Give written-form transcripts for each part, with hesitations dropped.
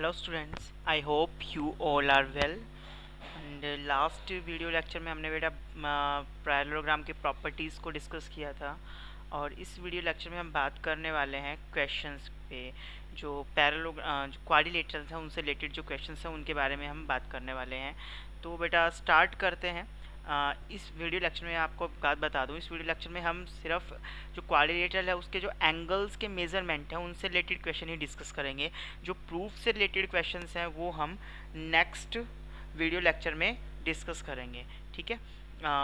Hello students, I hope you all are well. And last video lecture में हमने बेटा parallelogram के properties को डिस्कस किया था, और इस वीडियो लेक्चर में हम बात करने वाले हैं क्वेश्चंस पे। जो क्वाड्रिलेटरल्स हैं उनसे रिलेटेड जो क्वेश्चंस हैं उनके बारे में हम बात करने वाले हैं। तो बेटा स्टार्ट करते हैं। इस वीडियो लेक्चर में आपको बात बता दूं, इस वीडियो लेक्चर में हम सिर्फ जो क्वाड्रिलेटरल है उसके जो एंगल्स के मेजरमेंट हैं उनसे रिलेटेड क्वेश्चन ही डिस्कस करेंगे। जो प्रूफ से रिलेटेड क्वेश्चंस हैं वो हम नेक्स्ट वीडियो लेक्चर में डिस्कस करेंगे। ठीक है,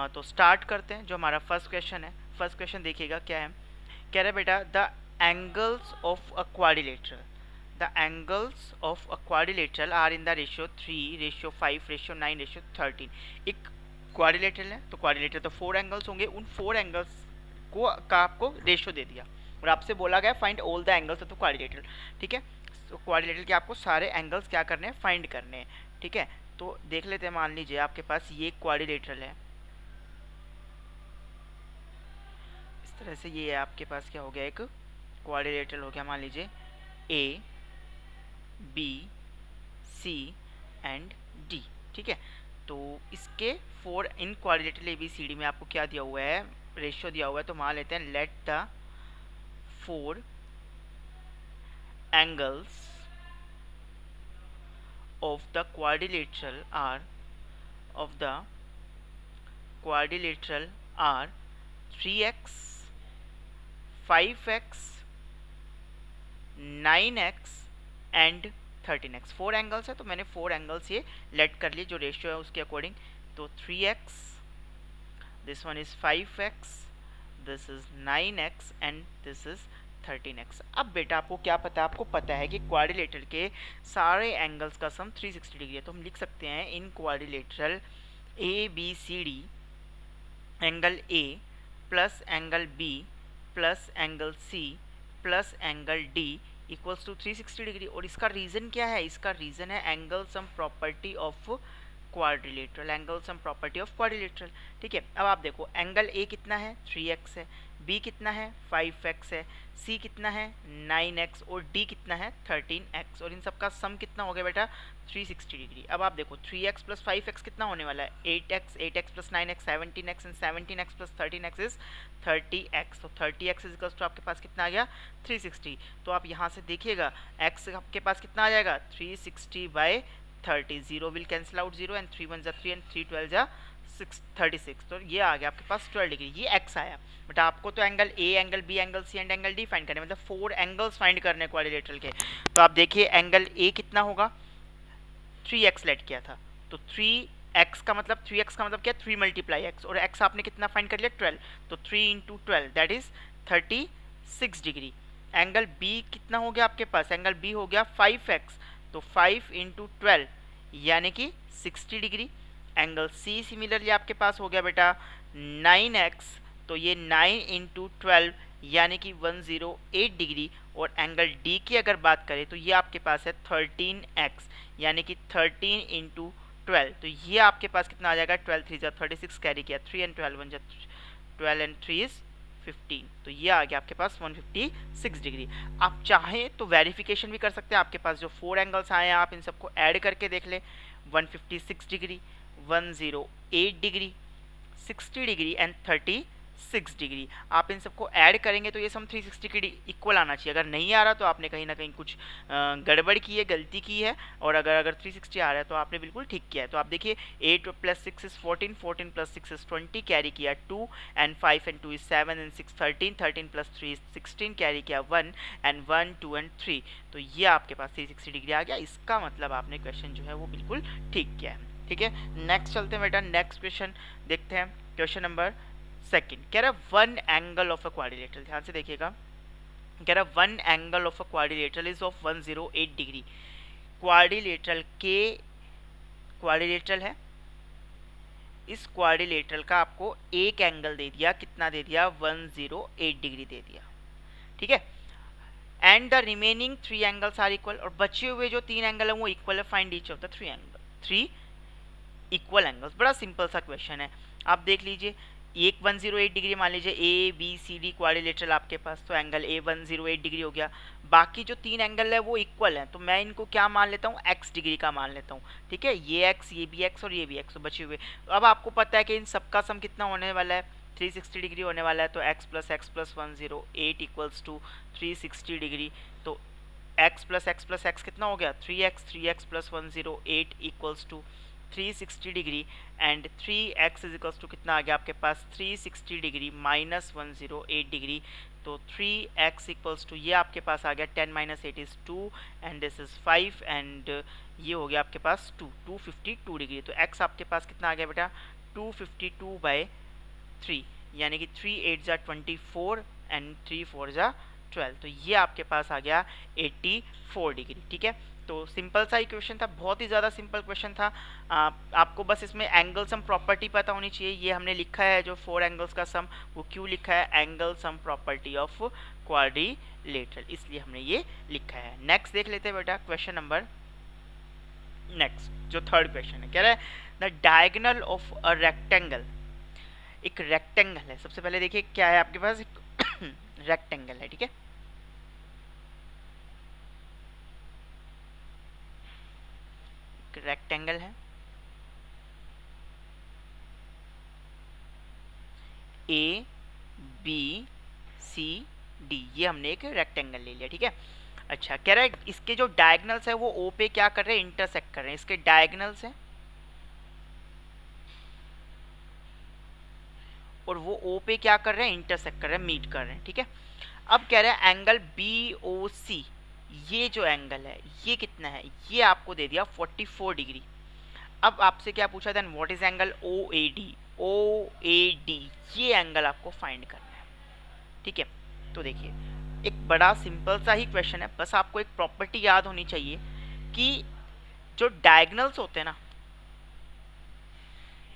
तो स्टार्ट करते हैं। जो हमारा फर्स्ट क्वेश्चन है, फर्स्ट क्वेश्चन देखिएगा क्या है। कह रहा है बेटा the angles of a quadrilateral, the angles of a quadrilateral are in the ratio 3, ratio 5, ratio 9, ratio 13। एक क्वाड्रिलेटरल है तो क्वाड्रिलेटरल तो 4 एंगल्स होंगे, उन 4 एंगल्स को का आपको रेशियो दे दिया और आपसे बोला गया find all the angles of the quadrilateral. ठीक है, तो क्वाड्रिलेटरल के आपको सारे एंगल्स क्या करने हैं, फाइंड करने हैं। ठीक है, तो देख लेते हैं। मान लीजिए आपके पास ये क्वाड्रिलेटरल है, इस तरह से ये है आपके पास क्या हो गया, एक क्वाड्रिलेटरल हो गया। मान लीजिए A B C and D. ठीक है, तो इसके 4 in quadrilateral A B C D में आपको क्या दिया हुआ है, रेशियो दिया हुआ है। तो मान लेते हैं let the 4 angles of the quadrilateral are 3x, 5x, 9x and 13x। 4 angles है तो मैंने 4 एंगल्स ये लेट कर लिए जो रेशियो है उसके अकॉर्डिंग। तो 3x, this one is 5x, this is 9x and this is 13x। अब बेटा आपको क्या पता है, आपको पता है कि क्वाड्रिलेटरल के सारे एंगल्स का सम 360 डिग्री है। तो हम लिख सकते हैं in quadrilateral A B C D, angle A plus angle B plus angle C plus angle D equals to 360 degree. और इसका रीज़न क्या है, इसका रीज़न है angle sum property of quadrilateral, angle sum property of quadrilateral. ठीक है, अब आप देखो एंगल ए कितना है, 3x है, बी कितना है, 5x है, सी कितना है, 9x और डी कितना है, 13x। और इन सब का सम कितना हो गया बेटा, 360 डिग्री। अब आप देखो 3x प्लस 5x कितना होने वाला है, 8x, 8x plus 9x 17x and 17x plus 13x is 30x। तो 30x इज इक्वल्स टू आपके पास कितना आ गया, 360। तो आप यहाँ से देखिएगा x आपके पास कितना आ जाएगा, 360 by 30, 0 will cancel out 0 and 3 1 जा 3 एंड 3 12 जा 36। तो ये आ गया आपके पास 12 डिग्री, ये x आया। बट आपको तो angle A, angle B, angle C and angle D find करने, मतलब 4 एंगल्स फाइंड करने क्वाड्रिलेटरल के। तो आप देखिए एंगल ए कितना होगा, 3x लेट किया था, तो 3x का मतलब 3x का मतलब क्या, 3 मल्टीप्लाई x, और x आपने कितना फाइंड कर लिया, 12। तो 3 into 12 that is 36 degree. Angle B कितना हो गया आपके पास, एंगल बी हो गया 5x, तो 5 इंटू 12 यानी कि 60 डिग्री। एंगल सी सिमिलरली आपके पास हो गया बेटा 9x, तो ये 9 इंटू 12 यानी कि 108 डिग्री। और एंगल डी की अगर बात करें तो ये आपके पास है 13x यानी कि 13 इंटू 12। तो ये आपके पास कितना आ जाएगा, 12 3 जा 36 कैरी किया, 3 एंड 12 1 जा 12 एंड 3 इज 15। तो ये आ गया आपके पास 156 डिग्री। आप चाहें तो वेरिफिकेशन भी कर सकते हैं, आपके पास जो 4 एंगल्स आए हैं आप इन सबको ऐड करके देख लें। 156 degree, 108 degree, 60 degree and 36 degree. आप इन सबको ऐड करेंगे तो ये सम 360 डिग्री इक्वल आना चाहिए। अगर नहीं आ रहा तो आपने कहीं ना कहीं कुछ गड़बड़ की है, गलती की है। और अगर 360 आ रहा है तो आपने बिल्कुल ठीक किया है। तो आप देखिए 8 plus 6 is 14, 14 plus 6 is 20, carry किया 2 and 5 and 2 is 7 and 6 13, 13 plus 3 is 16, carry किया 1 एंड 1 2 एंड 3। तो ये आपके पास 360 डिग्री आ गया। इसका मतलब आपने क्वेश्चन जो है वो बिल्कुल ठीक किया है। ठीक है, नेक्स्ट चलते हैं बेटा, नेक्स्ट क्वेश्चन देखते हैं। क्वेश्चन नंबर सेकंड कह रहा है one angle of a quadrilateral, ध्यान से देखिएगा। कह रहा है one angle of a quadrilateral is of 108 degree. Quadrilateral है, इस क्वाड्रिलेटरल का आपको एक एंगल दे दिया, कितना दे दिया, 108 डिग्री दे दिया। ठीक है, and the remaining 3 angles are equal, और बचे हुए जो 3 एंगल है वो इक्वल है। Find each of the 3 equal angles. बड़ा सिंपल सा क्वेश्चन है, आप देख लीजिए। एक 108 डिग्री मान लीजिए A B C D quadrilateral आपके पास, तो एंगल ए 108 डिग्री हो गया। बाकी जो 3 एंगल है वो इक्वल हैं, तो मैं इनको क्या मान लेता हूँ, x डिग्री का मान लेता हूँ। ठीक है, ये x, ये भी x और ये भी x, तो बचे हुए। अब आपको पता है कि इन सबका सम कितना होने वाला है, 360 डिग्री होने वाला है। तो x plus 108 equals to 360 degree. तो x प्लस x कितना हो गया, 3x plus 108 equals to 360 degree, and 3x is equals to कितना आ गया आपके पास, 360 डिग्री माइनस 108 डिग्री। तो 3x इक्वल्स टू ये आपके पास आ गया 10 minus 8 is 2 and this is 5 and ये हो गया आपके पास 252 डिग्री। तो x आपके पास कितना आ गया बेटा, 252/3, यानी कि 3 8 जा 24 एंड 3 4 जा 12। तो ये आपके पास आ गया 84 डिग्री। ठीक है, तो सिंपल सा ही क्वेश्चन था, बहुत ही ज़्यादा सिंपल क्वेश्चन था। आपको बस इसमें एंगल सम प्रॉपर्टी पता होनी चाहिए। ये हमने लिखा है जो 4 एंगल्स का सम, वो क्यों लिखा है, angle sum property of quadrilateral, इसलिए हमने ये लिखा है। नेक्स्ट देख लेते हैं बेटा क्वेश्चन नंबर नेक्स्ट, जो थर्ड क्वेश्चन है, कह रहा है the diagonal of a rectangle. एक रेक्टेंगल है, सबसे पहले देखिए क्या है आपके पास, एक रेक्टेंगल है। ठीक है, रेक्टेंगल है, ए बी सी डी, ये हमने एक रेक्टेंगल ले लिया। ठीक है, अच्छा कह रहा है इसके जो डायगोनल्स है वो ओ पे क्या कर रहे हैं, इंटरसेक्ट कर रहे हैं। इसके डायगोनल्स हैं और वो ओ पे क्या कर रहे हैं, इंटरसेक्ट कर रहे हैं, मीट कर रहे हैं। ठीक है, अब कह रहा है एंगल बी ओ सी, ये जो एंगल है ये कितना है, ये आपको दे दिया 44 डिग्री। अब आपसे क्या पूछा, then what is angle O A D, O A D, ये एंगल आपको फाइंड करना है। ठीक है, तो देखिए एक बड़ा सिंपल सा ही क्वेश्चन है, बस आपको एक प्रॉपर्टी याद होनी चाहिए कि जो डायगोनल्स होते हैं ना,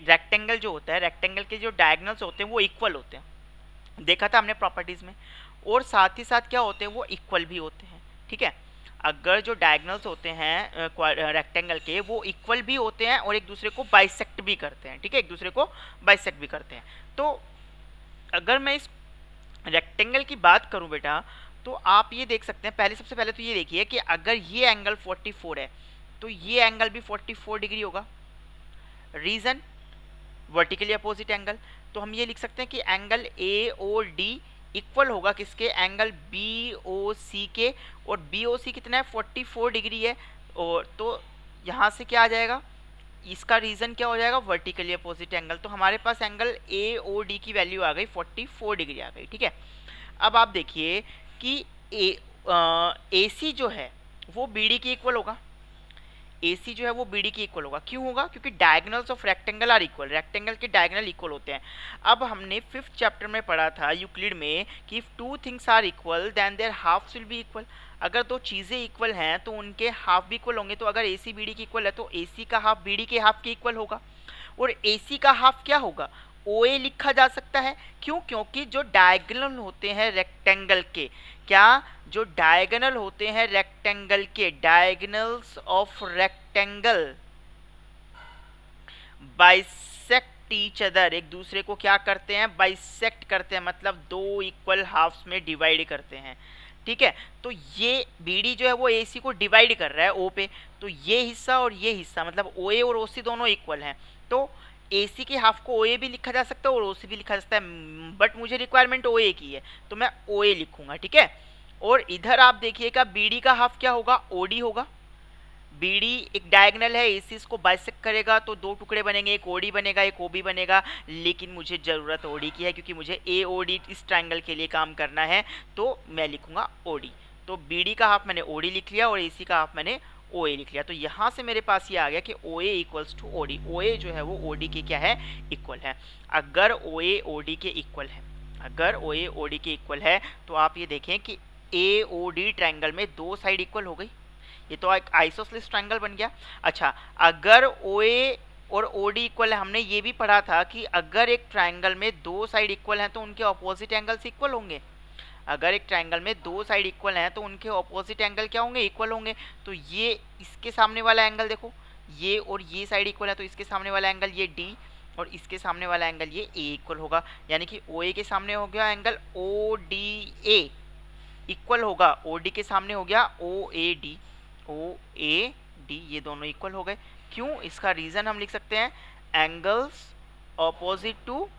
रेक्टेंगल जो होता है, रेक्टेंगल के जो डायगोनल्स होते हैं वो इक्वल होते हैं, देखा था हमने प्रॉपर्टीज में, और साथ ही साथ क्या होते हैं, वो इक्वल भी होते हैं। ठीक है, अगर जो डायगोनल्स होते हैं रेक्टेंगल के, वो इक्वल भी होते हैं और एक दूसरे को बाइसेक्ट भी करते हैं। ठीक है, एक दूसरे को बाइसेक्ट भी करते हैं। तो अगर मैं इस रेक्टेंगल की बात करूं बेटा, तो आप ये देख सकते हैं, पहले सबसे पहले तो ये देखिए कि अगर ये एंगल 44 है तो ये एंगल भी 44 डिग्री होगा। रीजन, वर्टिकली अपोजिट एंगल, तो हम ये लिख सकते हैं कि angle A O D equal होगा किसके, एंगल बी ओ सी के, और बी ओ सी कितना है, 44 डिग्री है। और तो यहाँ से क्या आ जाएगा, इसका रीजन क्या हो जाएगा, वर्टिकली अपोजिट एंगल। तो हमारे पास एंगल ए ओ डी की वैल्यू आ गई 44 डिग्री आ गई। ठीक है, अब आप देखिए कि ए सी जो है वो बी डी की इक्वल होगा, AC जो है वो BD की इक्वल होगा। क्यों होगा, क्योंकि diagonals of rectangle are equal, rectangle के डायगोनल इक्वल होते हैं। अब हमने 5th चैप्टर में पढ़ा था यूक्लिड में कि if two things are equal then their halves will be equal. अगर दो चीज़ें इक्वल हैं तो उनके हाफ भी इक्वल होंगे। तो अगर AC BD की इक्वल है तो AC का हाफ BD के हाफ के इक्वल होगा, और AC का हाफ क्या होगा, OA लिखा जा सकता है। क्यों, क्योंकि जो डायगोनल होते हैं रेक्टेंगल के, क्या, जो डायगोनल होते हैं रेक्टेंगल के, diagonals of rectangle bisect each other, एक दूसरे को क्या करते हैं, बाइसेक्ट करते हैं, मतलब दो इक्वल हाफ्स में डिवाइड करते हैं। ठीक है, तो ये BD जो है वो AC को डिवाइड कर रहा है O पे, तो ये हिस्सा और ये हिस्सा मतलब OA और OC दोनों इक्वल हैं। तो AC के हाफ को OA भी लिखा जा सकता है और OC भी लिखा जा सकता है, बट मुझे रिक्वायरमेंट OA की है तो मैं OA लिखूंगा। ठीक है, और इधर आप देखिएगा BD का हाफ क्या होगा, OD होगा। BD एक डायगोनल है, AC इसको बाइसेक्ट करेगा तो दो टुकड़े बनेंगे, एक OD बनेगा एक OB बनेगा, लेकिन मुझे ज़रूरत OD की है क्योंकि मुझे AOD इस ट्रायंगल के लिए काम करना है, तो मैं लिखूंगा OD। तो BD का हाफ मैंने OD लिख लिया और AC का हाफ मैंने OA लिख लिया। तो यहाँ से मेरे पास ये आ गया कि OA equals to OD, OA जो है वो OD के क्या है, इक्वल है। अगर OA OD के इक्वल है, अगर OA OD के इक्वल है तो आप ये देखें कि AOD ट्रायंगल में दो साइड इक्वल हो गई, ये तो एक आइसोसेलेस ट्रायंगल बन गया। अच्छा, अगर OA और OD इक्वल है, हमने ये भी पढ़ा था कि अगर एक ट्रायंगल में दो साइड इक्वल हैं तो उनके ऑपोजिट एंगल्स इक्वल होंगे। अगर एक ट्रायंगल में दो साइड इक्वल हैं तो उनके ऑपोजिट एंगल क्या होंगे, इक्वल होंगे। तो ये इसके सामने वाला एंगल देखो, ये और ये साइड इक्वल है तो इसके सामने वाला एंगल ये D और इसके सामने वाला एंगल ये A इक्वल होगा, यानी कि OA के सामने हो गया एंगल ODA। इक्वल होगा OD के सामने हो गया OAD, OAD ये दोनों इक्वल हो गए। क्यों? इसका रीजन हम लिख सकते हैं angles opposite to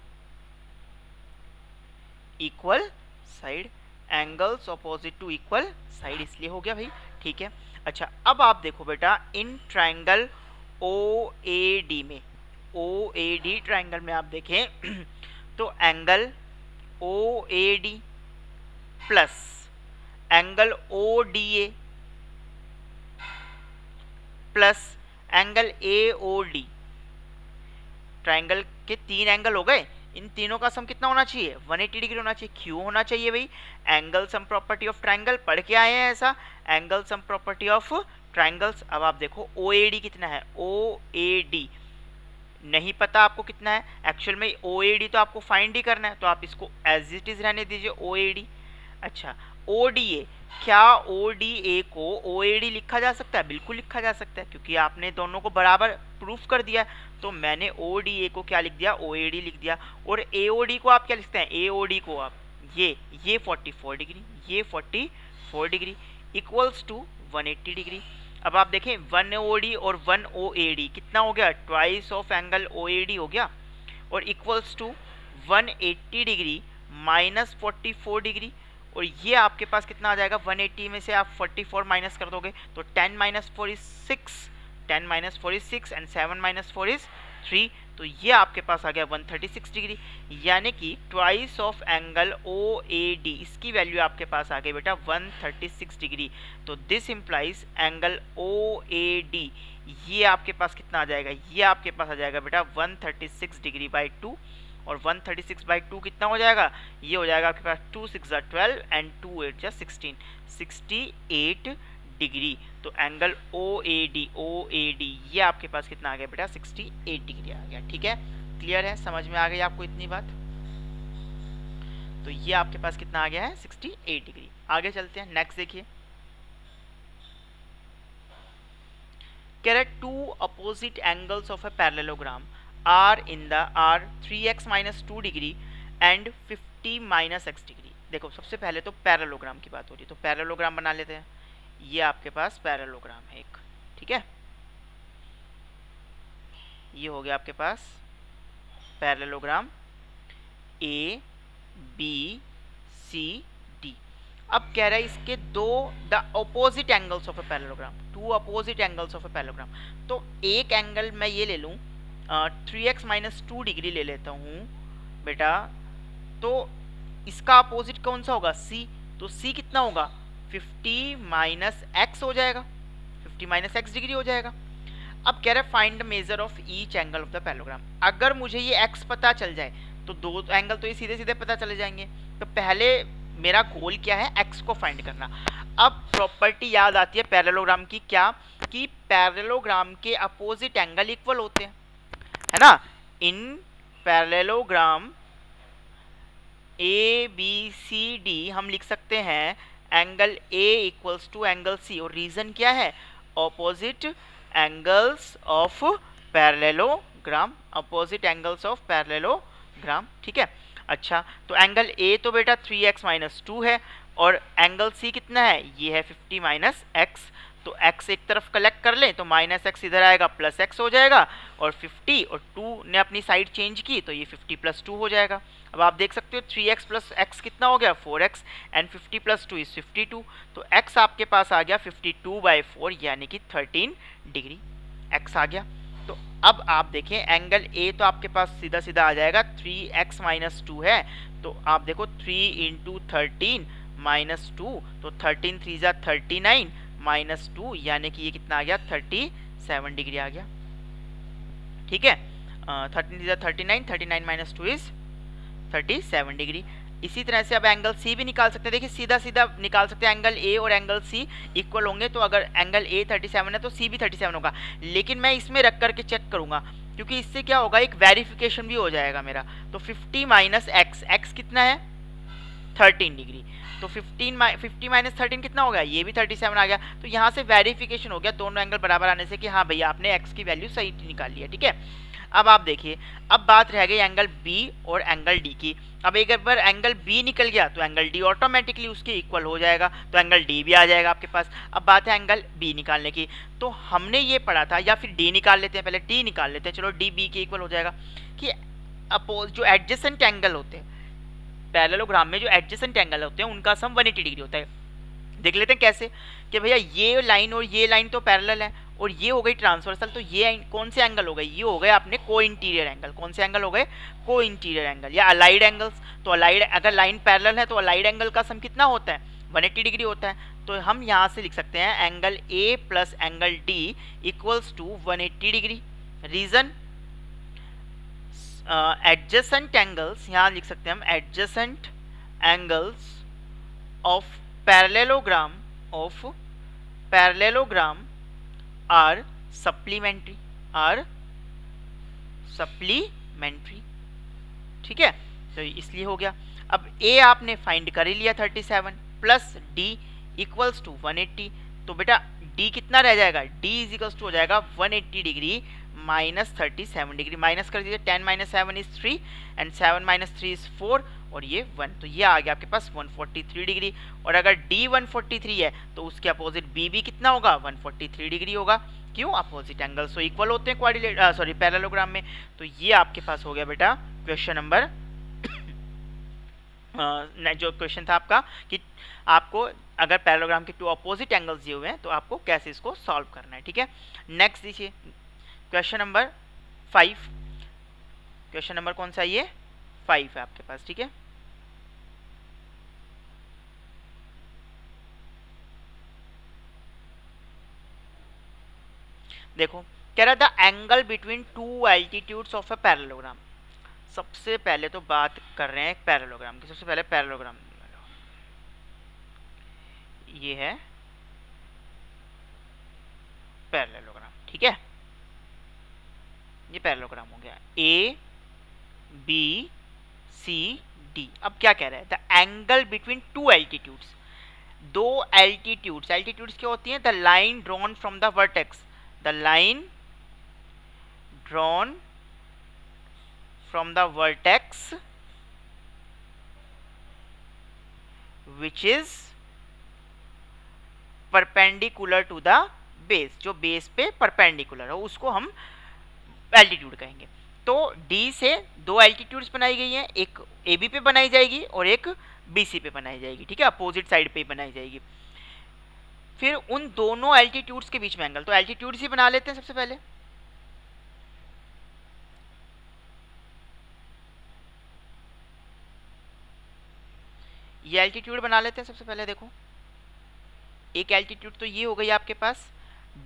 equal side, angles opposite to equal side इसलिए हो गया भाई। ठीक है, अच्छा अब आप देखो बेटा इन ट्रायंगल OAD में, OAD ट्रायंगल में आप देखें तो angle OAD plus angle ODA plus angle AOD, triangle के 3 एंगल हो गए। इन तीनों का सम कितना होना चाहिए? 180 डिग्री होना चाहिए। क्यों होना चाहिए भाई? Angle sum property of triangle पढ़ के आए हैं ऐसा, angle sum property of triangles. अब आप देखो OAD कितना है, OAD नहीं पता आपको कितना है, एक्चुअल में OAD तो आपको फाइंड ही करना है, तो आप इसको एज इट इज रहने दीजिए OAD। अच्छा ODA, क्या ODA को OAD लिखा जा सकता है? बिल्कुल लिखा जा सकता है, क्योंकि आपने दोनों को बराबर प्रूफ कर दिया। तो मैंने ODA को क्या लिख दिया? OAD लिख दिया। और AOD को आप क्या लिखते हैं? AOD को आप ये 44 डिग्री, ये 44 डिग्री इक्वल्स टू 180 डिग्री। अब आप देखें 1 OD और 1 OAD कितना हो गया? ट्वाइस ऑफ एंगल OAD हो गया, और equals to 180 degree minus 44 degree. और ये आपके पास कितना आ जाएगा? 180 में से आप 44 माइनस कर दोगे तो 10 minus 4 is 6, 10 minus 4 is 6 and 7 minus 4 is 3। तो ये आपके पास आ गया 136 डिग्री, यानी कि ट्वाइस ऑफ एंगल OAD, इसकी वैल्यू आपके पास आ गई बेटा 136 डिग्री। तो दिस इम्प्लाइज एंगल OAD ये आपके पास कितना आ जाएगा? ये आपके पास आ जाएगा बेटा 136 डिग्री बाई 2, और 136 बाई 2 कितना हो जाएगा? ये हो जाएगा आपके पास 2 6 ज़ा 12 एंड 2 8 ज़ा 16, 68 डिग्री। तो एंगल OAD ये आपके पास कितना आ गया बेटा? 68 डिग्री आ गया। ठीक है, क्लियर है? समझ में आ गई आपको इतनी बात? तो ये आपके पास कितना आ गया है? 68 डिग्री। आगे चलते हैं, नेक्स्ट देखिए। कह रहा है 2 opposite angles of a parallelogram are 3x minus 2 degree and 50 minus x degree. देखो सबसे पहले तो पैरेललोग्राम की बात हो रही है, तो पैरेललोग्राम बना लेते हैं। ये आपके पास पैरेललोग्राम है एक, ठीक है, ये हो गया आपके पास पैरेललोग्राम ABCD। अब कह रहा है इसके the opposite angles of a parallelogram, 2 opposite angles of a parallelogram. तो एक एंगल मैं ये ले लूँ 3x माइनस 2 डिग्री ले लेता हूँ बेटा, तो इसका अपोजिट कौन सा होगा? C। तो C कितना होगा? 50 माइनस x हो जाएगा, 50 माइनस x डिग्री हो जाएगा। अब कह रहा है find the measure of each angle of the parallelogram. अगर मुझे ये x पता चल जाए तो दो एंगल तो ये सीधे सीधे पता चले जाएंगे। तो पहले मेरा गोल क्या है? x को फाइंड करना। अब प्रॉपर्टी याद आती है पैरेललोग्राम की, क्या कि पैरेललोग्राम के अपोजिट एंगल इक्वल होते हैं, है ना। इन पैरेललोग्राम ABCD हम लिख सकते हैं angle A equals to angle C, और रीजन क्या है? Opposite angles of parallelogram, opposite angles of parallelogram, ठीक है। अच्छा तो एंगल A तो बेटा 3x माइनस 2 है, और एंगल C कितना है? ये है 50 माइनस x। तो x एक तरफ कलेक्ट कर लें तो माइनस x इधर आएगा, प्लस x हो जाएगा, और 50 और 2 ने अपनी साइड चेंज की तो ये 50 प्लस 2 हो जाएगा। अब आप देख सकते हो 3x प्लस x कितना हो गया? 4x, and 50 plus 2 is 52। तो x आपके पास आ गया 52/4 यानी कि 13 डिग्री x आ गया। तो अब आप देखें एंगल A तो आपके पास सीधा सीधा आ जाएगा 3x माइनस 2 है, तो आप देखो 3 इंटू 13 माइनस 2, तो 13 3 ज़ा 39 माइनस 2 यानी कि ये कितना आ गया? 37 डिग्री आ गया, ठीक है। 13 3 ज़ा 39, 39 माइनस 2 इज 37 डिग्री। इसी तरह से अब एंगल C भी निकाल सकते हैं। देखिए सीधा सीधा निकाल सकते हैं, एंगल A और एंगल C इक्वल होंगे, तो अगर एंगल A 37 है तो C भी 37 होगा। लेकिन मैं इसमें रख करके चेक करूंगा, क्योंकि इससे क्या होगा? एक वेरिफिकेशन भी हो जाएगा मेरा। तो 50 माइनस x कितना है? 13 डिग्री। तो 50 माइनस 13 कितना हो गया? ये भी 37 आ गया। तो यहाँ से वेरिफिकेशन हो गया दोनों एंगल बराबर आने से कि हाँ भैया आपने x की वैल्यू सही निकाल लिया, ठीक है। अब आप देखिए, अब बात रह गई एंगल बी और एंगल डी की। अब एक बार एंगल बी निकल गया तो एंगल डी ऑटोमेटिकली उसके इक्वल हो जाएगा, तो एंगल डी भी आ जाएगा आपके पास। अब बात है एंगल बी निकालने की, तो हमने ये पढ़ा था, या फिर डी निकाल लेते हैं, पहले डी निकाल लेते हैं, चलो डी बी के इक्वल हो जाएगा कि अपोज जो एडजेसेंट एंगल होते हैं पैरेललोग्राम में, जो एडजेसेंट एंगल होते हैं उनका सम 180 डिग्री होता है। देख लेते हैं कैसे, कि भैया ये लाइन और ये लाइन तो पैरेलल है और ये हो गई ट्रांसवर्सल, तो ये कौन से एंगल हो गए, ये हो गए अपने को इंटीरियर एंगल। कौन से एंगल हो गए, को इंटीरियर एंगल या अलाइड एंगल्स। तो अलाइड, अगर लाइन पैरेलल है तो अलाइड एंगल का सम कितना होता है, 180 डिग्री होता है। तो हम यहाँ से लिख सकते हैं angle A plus angle D equals to 180 degree. Reason, adjacent angles, यहाँ लिख सकते हैं हम adjacent angles of parallelogram are supplementary, ठीक है। तो इसलिए हो गया। अब ए आपने फाइंड कर ही लिया 37 प्लस डी इक्वल्स टू 180, तो बेटा डी कितना रह जाएगा, डी इज इक्वल्स टू हो जाएगा 180 डिग्री माइनस 37 डिग्री। माइनस कर दीजिए, 10 minus 7 is 3 and 7 minus 3 is 4 और ये 1, तो ये आ गया आपके पास 143 डिग्री। और अगर डी 143 है तो उसके अपोजिट बी भी कितना होगा, 143 डिग्री होगा। क्यों, अपोजिट एंगल्स तो इक्वल होते हैं पैरेललोग्राम में। तो ये आपके पास हो गया बेटा क्वेश्चन नंबर जो क्वेश्चन था आपका कि आपको अगर पैरेललोग्राम के टू अपोजिट एंगल्स दिए हुए हैं तो आपको कैसे इसको सॉल्व करना है, ठीक है। नेक्स्ट देखिए क्वेश्चन नंबर 5। क्वेश्चन नंबर कौन सा, ये 5 है आपके पास, ठीक है। देखो कह रहा था angle between two altitudes of a parallelogram. सबसे पहले तो बात कर रहे हैं पैरेललोग्राम की। सबसे पहले पैरेललोग्राम, ये है पैरेललोग्राम, ठीक है। ये पैरेललोग्राम हो गया ए बी सी डी। अब क्या कह रहा है, the angle between two altitudes, दो एल्टीट्यूड्स। एल्टीट्यूड्स क्या होती हैं, the line drawn from the vertex, the line drawn from the vertex which is perpendicular to the base, जो बेस पे परपेंडिकुलर हो उसको हम एल्टीट्यूड कहेंगे। तो डी से दो एल्टीट्यूड्स बनाई गई हैं, एक ए बी पे बनाई जाएगी और एक बी सी पे बनाई जाएगी, ठीक है, अपोजिट साइड पे बनाई जाएगी। फिर उन दोनों एल्टीट्यूड्स के बीच में एंगल, तो एल्टीट्यूड्स ही बना लेते हैं सबसे पहले। ये एल्टीट्यूड बना लेते हैं सबसे पहले। देखो एक एल्टीट्यूड तो ये हो गई आपके पास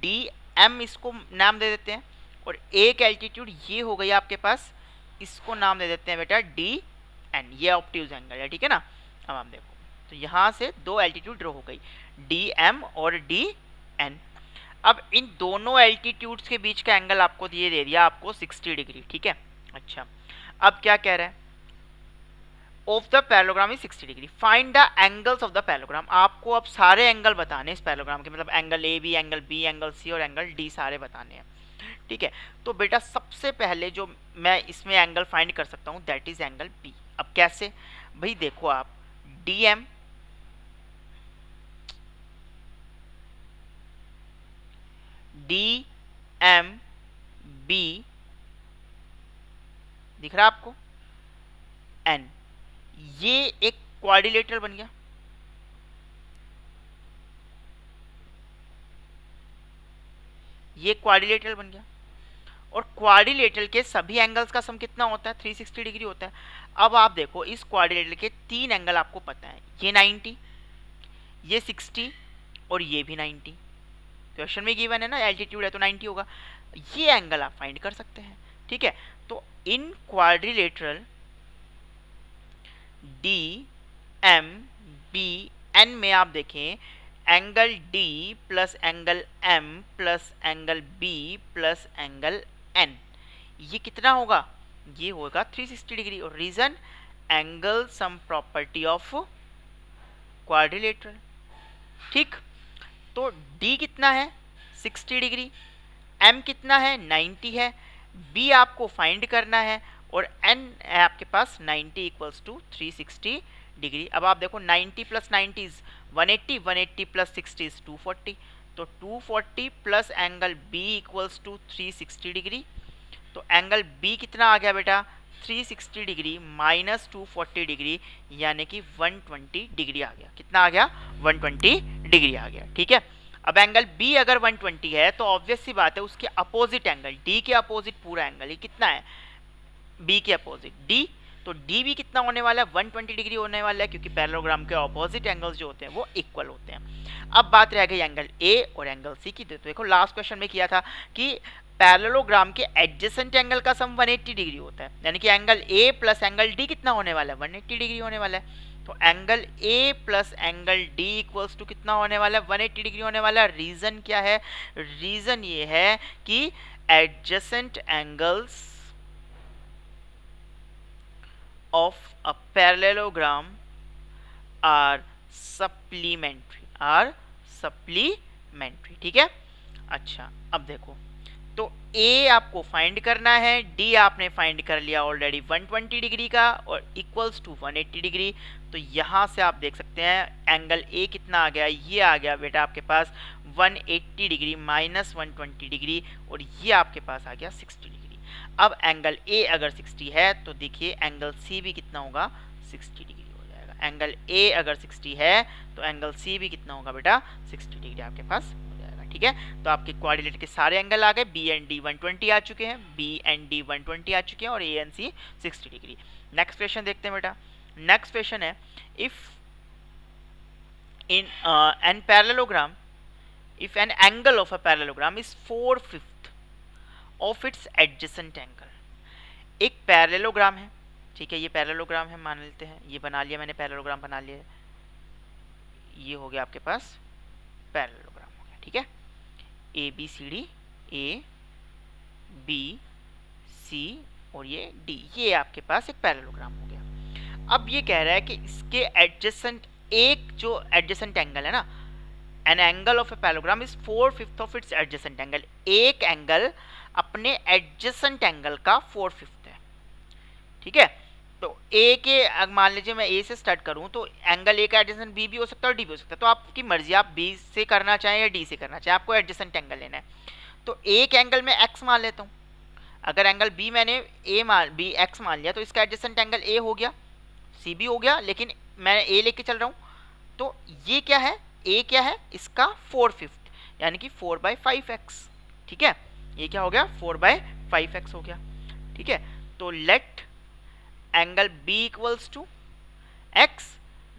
डी एम, इसको नाम दे देते हैं, और एक एल्टीट्यूड ये हो गई आपके पास, इसको नाम दे देते हैं बेटा डी एन। ये ऑब्ट्यूज एंगल है, ठीक है ना। अब आप देखो तो यहाँ से दो एल्टीट्यूड ड्रॉ हो गई, डी एम और डी एन। अब इन दोनों एल्टीट्यूड्स के बीच का एंगल आपको ये दे दिया आपको 60 डिग्री, ठीक है। अच्छा अब क्या कह रहा है, of the parallelogram is 60 degree, find the angles of the parallelogram. आपको अब सारे एंगल बताने इस पैरेललोग्राम के, मतलब angle A B, angle B, angle C और एंगल डी सारे बताने हैं, ठीक है। तो बेटा सबसे पहले जो मैं इसमें एंगल फाइंड कर सकता हूँ दैट इज एंगल बी। अब कैसे भाई, देखो आप D M D M B दिख रहा है आपको, एन, ये एक क्वाड्रिलेटरल बन गया। ये क्वाड्रिलेटरल बन गया, और क्वाड्रिलेटरल के सभी एंगल्स का सम कितना होता है, 360 डिग्री होता है। अब आप देखो इस क्वाड्रिलेटरल के तीन एंगल आपको पता है, ये 90, ये 60 और ये भी 90। क्वेश्चन में गिवन है ना, एल्टीट्यूड है तो 90 होगा। ये एंगल आप फाइंड कर सकते हैं, ठीक है। तो इन quadrilateral D M B N में आप देखें angle D plus angle M plus angle B plus angle N, ये कितना होगा, ये होगा 360 डिग्री। और reason, angle sum property of quadrilateral, ठीक। तो D कितना है 60 डिग्री, M कितना है 90 है, बी आपको फाइंड करना है और एन है आपके पास 90 इक्वल्स टू 360 डिग्री। अब आप देखो 90 प्लस 90 इज 180, 180 प्लस 60 इज 240, तो 240 plus angle B equals to 360 degree. तो एंगल बी कितना आ गया बेटा 360 डिग्री माइनस 240 डिग्री, यानी कि 120 डिग्री आ गया। कितना आ गया 120 डिग्री आ गया। ठीक है, अब एंगल बी अगर 120 है तो ऑब्वियस सी बात है उसके अपोजिट एंगल डी के अपोजिट पूरा एंगल ये कितना है बी के अपोजिट डी, तो डी भी कितना होने वाला है 120 डिग्री होने वाला है, क्योंकि पैरेललोग्राम के अपोजिट एंगल्स जो होते हैं वो इक्वल होते हैं। अब बात रह गई एंगल ए और एंगल सी की। तो देखो लास्ट क्वेश्चन में किया था कि पैरेललोग्राम के एडजेसेंट एंगल का सम 180 डिग्री होता है, यानी कि angle A plus angle D कितना होने वाला है 180 डिग्री होने वाला है। तो angle A plus angle D equals to कितना होने वाला है 180 डिग्री होने वाला है। रीजन क्या है, रीजन ये है कि adjacent angles of a parallelogram are supplementary। ठीक है, अच्छा अब देखो तो A आपको फाइंड करना है, D आपने फाइंड कर लिया ऑलरेडी 120 डिग्री का और इक्वल्स टू 180 डिग्री। तो यहाँ से आप देख सकते हैं एंगल A कितना आ गया, ये आ गया बेटा आपके पास 180 डिग्री माइनस 120 डिग्री, और ये आपके पास आ गया 60 डिग्री। अब एंगल A अगर 60 है तो देखिए एंगल C भी कितना होगा 60 डिग्री हो जाएगा। एंगल A अगर 60 है तो एंगल C भी कितना होगा बेटा 60 डिग्री आपके पास हो जाएगा। ठीक है, तो आपके क्वाड्रिलेटरल के सारे एंगल आ गए, बी एंड डी 120 आ चुके हैं, बी एंड डी 120 आ चुके हैं और A and C 60 degree. Next question देखते हैं बेटा। नेक्स्ट क्वेश्चन है if in an parallelogram if an angle of a parallelogram is 4/5 of its adjacent angle। एक पैरेललोग्राम है, ठीक है, ये पैरेललोग्राम है मान लेते हैं, ये बना लिया मैंने, पैरेललोग्राम बना लिया, ये हो गया आपके पास पैरेललोग्राम हो गया। ठीक है, A B C D, A B C और ये डी, ये आपके पास एक पैरेललोग्राम हो गया। अब ये कह रहा है कि इसके एडजेसेंट एक जो एडजेसेंट एंगल है ना, an angle of a parallelogram is 4/5 of its adjacent angle. एक एंगल अपने एडजेसेंट एंगल का 4/5 है। ठीक है, तो ए के मान लीजिए मैं ए से स्टार्ट करूं तो एंगल ए का एडजेसेंट बी भी हो सकता है और डी भी हो सकता है, तो आपकी मर्जी, आप बी से करना चाहें या डी से करना चाहें, आपको एडजेसेंट एंगल लेना है। तो एक एंगल में एक्स मान लेता हूं, अगर एंगल बी मैंने बी एक्स मान लिया तो इसका एडजेसेंट एंगल ए हो गया, सी भी हो गया, लेकिन मैं ए लेके चल रहा हूं। तो ये क्या है, ए क्या है इसका 4/5, यानी कि 4/5x। ठीक है, ये क्या हो गया 4/5x हो गया। ठीक है, तो let angle B equals to x,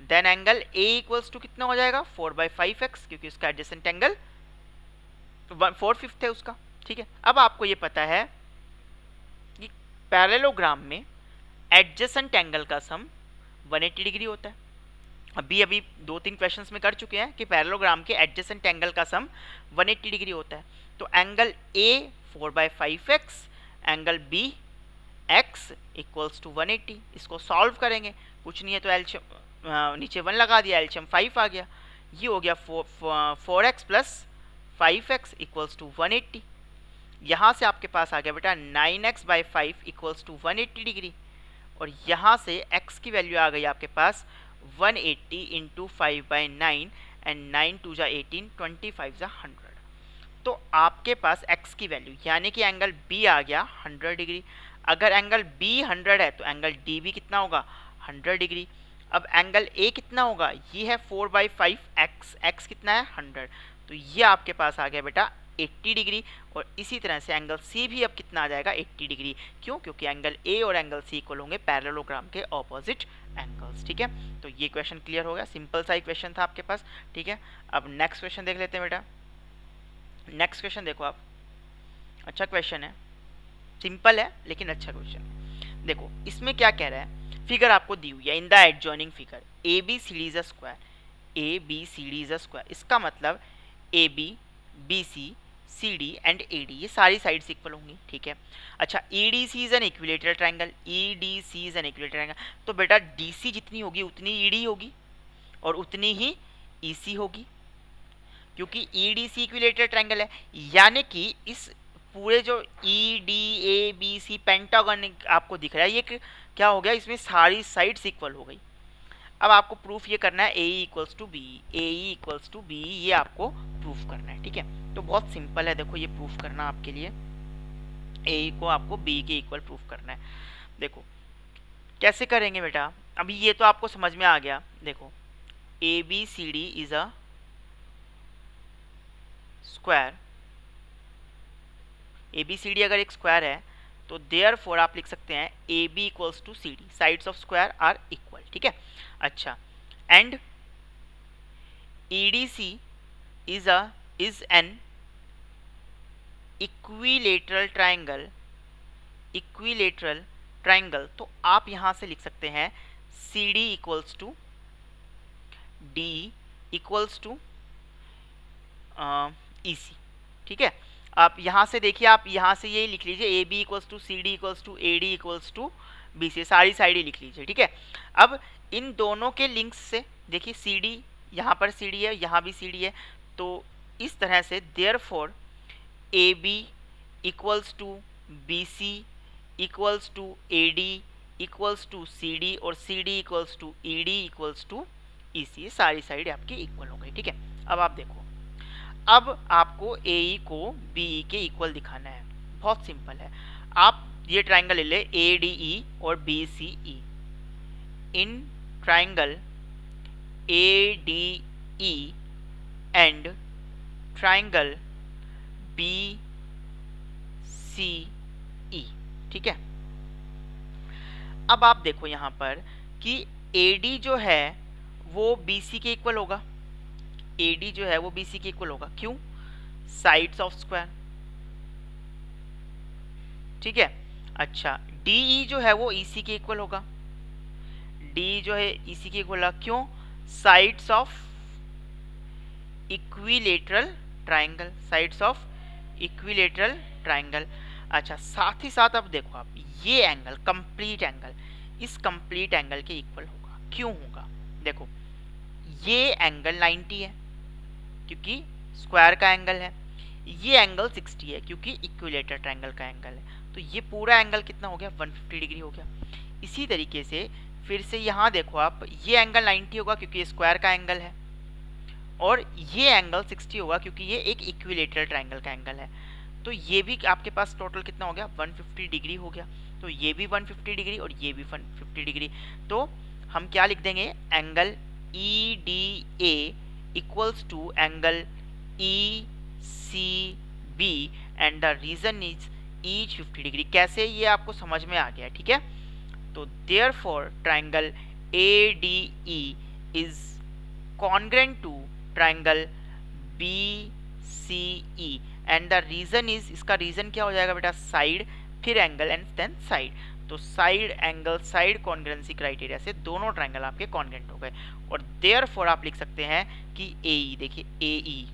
then angle A equals to कितना हो जाएगा 4/5x, क्योंकि उसका एडजेसेंट एंगल 4/5 है उसका। ठीक है, अब आपको ये पता है कि पैरेललोग्राम में एडजेसेंट एंगल का सम 180 डिग्री होता है। अभी 2-3 क्वेश्चंस में कर चुके हैं कि पैरेललोग्राम के एडजेसेंट एंगल का सम 180 डिग्री होता है। तो angle A 4/5x, angle B x equals to 180। इसको सॉल्व करेंगे, कुछ नहीं है तो एलसीएम नीचे 1 लगा दिया, एलसीएम 5 आ गया, ये हो गया 4x plus 5x equals to 180। यहाँ से आपके पास आ गया बेटा 9x/5 इक्वल्स टू 180 डिग्री, और यहाँ से x की वैल्यू आ गई आपके पास 180 इंटू 5/9 एंड 9 2 जा 18, 25 जा 100। तो आपके पास x की वैल्यू यानी कि एंगल B आ गया 100 डिग्री। अगर एंगल B 100 है तो एंगल D भी कितना होगा 100 डिग्री। अब एंगल A कितना होगा, ये है 4/5x, x कितना है 100, तो ये आपके पास आ गया बेटा 80 डिग्री। और इसी तरह से एंगल C भी अब कितना आ जाएगा 80 डिग्री। क्यों, क्योंकि एंगल A और एंगल C इक्वल होंगे पैरेललोग्राम के ऑपोजिट एंगल्स। ठीक है, तो ये क्वेश्चन क्लियर हो गया, सिंपल सा ही क्वेश्चन था आपके पास। ठीक है, अब नेक्स्ट क्वेश्चन देख लेते हैं बेटा। नेक्स्ट क्वेश्चन देखो आप, अच्छा क्वेश्चन है, सिंपल है लेकिन अच्छा क्वेश्चन। देखो इसमें क्या कह रहा है, फिगर आपको दी हुई है, in the adjoining figure ABCD is a square, ABCD is a square, इसका मतलब AB BC CD and AD ये सारी साइड्स इक्वल होंगी। ठीक है, अच्छा EDC is an equilateral triangle, EDC is an equilateral triangle, तो बेटा DC जितनी होगी उतनी ED होगी और उतनी ही EC होगी, क्योंकि EDC इक्विलेटरल ट्रायंगल है, यानी कि इस पूरे जो E D A B C pentagon आपको दिख रहा है, ये क्या हो गया, इसमें सारी साइड्स इक्वल हो गई। अब आपको प्रूफ ये करना है A equals to B, A equals to B, ये आपको प्रूफ करना है। ठीक है, तो बहुत सिंपल है, देखो ये प्रूफ करना आपके लिए, ए को आपको बी के इक्वल प्रूफ करना है। देखो कैसे करेंगे बेटा, अभी ये तो आपको समझ में आ गया। देखो A B C D is a square, A B C D अगर एक स्क्वायर है तो देयरफॉर आप लिख सकते हैं A B equals to C D, sides of square are equal. ठीक है, अच्छा, and E D C is an equilateral triangle, equilateral triangle, तो आप यहां से लिख सकते हैं C D equals to D equals to E C. ठीक है, आप यहाँ से देखिए, आप यहाँ से ये लिख लीजिए A B equals to C D equals to A D equals to B C, सारी साइड ही लिख लीजिए। ठीक है, अब इन दोनों के लिंक्स से देखिए सी डी, यहाँ पर सी डी है, यहाँ भी सी डी है, तो इस तरह से therefore A B equals to B C equals to A D equals to C D और C D equals to E D equals to E C, सारी साइड आपकी इक्वल हो गई। ठीक है, अब आप देखो, अब आपको ए को बी के इक्वल दिखाना है, बहुत सिंपल है। आप ये ट्राइंगल ले ले ए डी ई और B C E, in triangle A D E and triangle B C E. ठीक है, अब आप देखो यहाँ पर कि ए डी जो है वो बी सी के इक्वल होगा, ए डी जो है वो बी सी के इक्वल होगा, क्यों, साइड्स ऑफ स्क्वायर। ठीक है, अच्छा, डी ई जो है वो ई सी के इक्वल होगा, डी जो है ई सी के इक्वल होगा, क्यों, sides of equilateral triangle, sides of equilateral triangle. अच्छा, साथ ही साथ अब देखो आप, ये एंगल कंप्लीट एंगल इस कंप्लीट एंगल के इक्वल होगा, क्यों होगा, देखो ये एंगल 90 है क्योंकि स्क्वायर का एंगल है, ये एंगल 60 है क्योंकि इक्विलेटर ट्राइंगल का एंगल है, तो ये पूरा एंगल कितना हो गया, 150 डिग्री हो गया। इसी तरीके से फिर से यहाँ देखो आप, ये एंगल 90 होगा क्योंकि ये स्क्वायर का एंगल है, और ये एंगल 60 होगा क्योंकि ये एक इक्विलेटरल ट्राइंगल का एंगल है, तो ये भी आपके पास टोटल कितना हो गया, 150 डिग्री हो गया। तो ये भी 150 डिग्री और ये भी 150 डिग्री, तो हम क्या लिख देंगे, angle E D A equals to angle E C B and the reason is each 50 degree. कैसे, ये आपको समझ में आ गया। ठीक है, तो therefore triangle A D E is congruent to triangle B C E and the reason is, इसका रीजन क्या हो जाएगा बेटा, साइड, फिर एंगल एंड देन साइड, तो side angle side congruency criteria से दोनों ट्राइंगल आपके कॉन्ग्रेंट हो गए, और देयरफॉर आप लिख सकते हैं कि ए ई, देखिए ए ई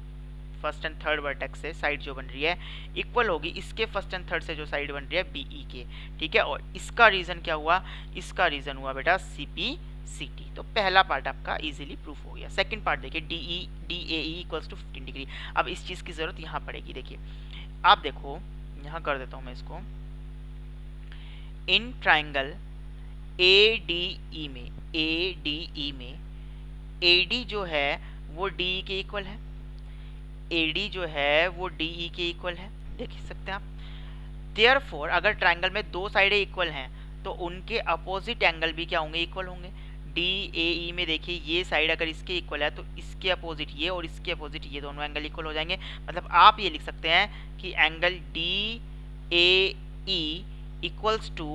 फर्स्ट एंड थर्ड वर्टेक्स से साइड जो बन रही है इक्वल होगी इसके फर्स्ट एंड थर्ड से जो साइड बन रही है बी ई के। ठीक है, और इसका रीजन क्या हुआ, इसका रीजन हुआ बेटा सी पी सी टी। तो पहला पार्ट आपका इजीली प्रूफ हो गया। सेकंड पार्ट देखिए, D E D A E equals to 15 degree. अब इस चीज़ की ज़रूरत यहाँ पड़ेगी, देखिए आप देखो यहाँ कर देता हूँ मैं इसको, इन ट्राइंगल ए डी ई में, ए डी ई में ए डी जो है वो डी ई के इक्वल है, ए डी जो है वो डी ई के इक्वल है, देख सकते हैं आप। देयरफॉर अगर ट्राइंगल में दो साइडें इक्वल हैं तो उनके अपोजिट एंगल भी क्या होंगे, इक्वल होंगे। डी ए ई में देखिए ये साइड अगर इसके इक्वल है तो इसके अपोजिट ये और इसके अपोजिट ये दोनों एंगल इक्वल हो जाएंगे। मतलब आप ये लिख सकते हैं कि angle D A E equals to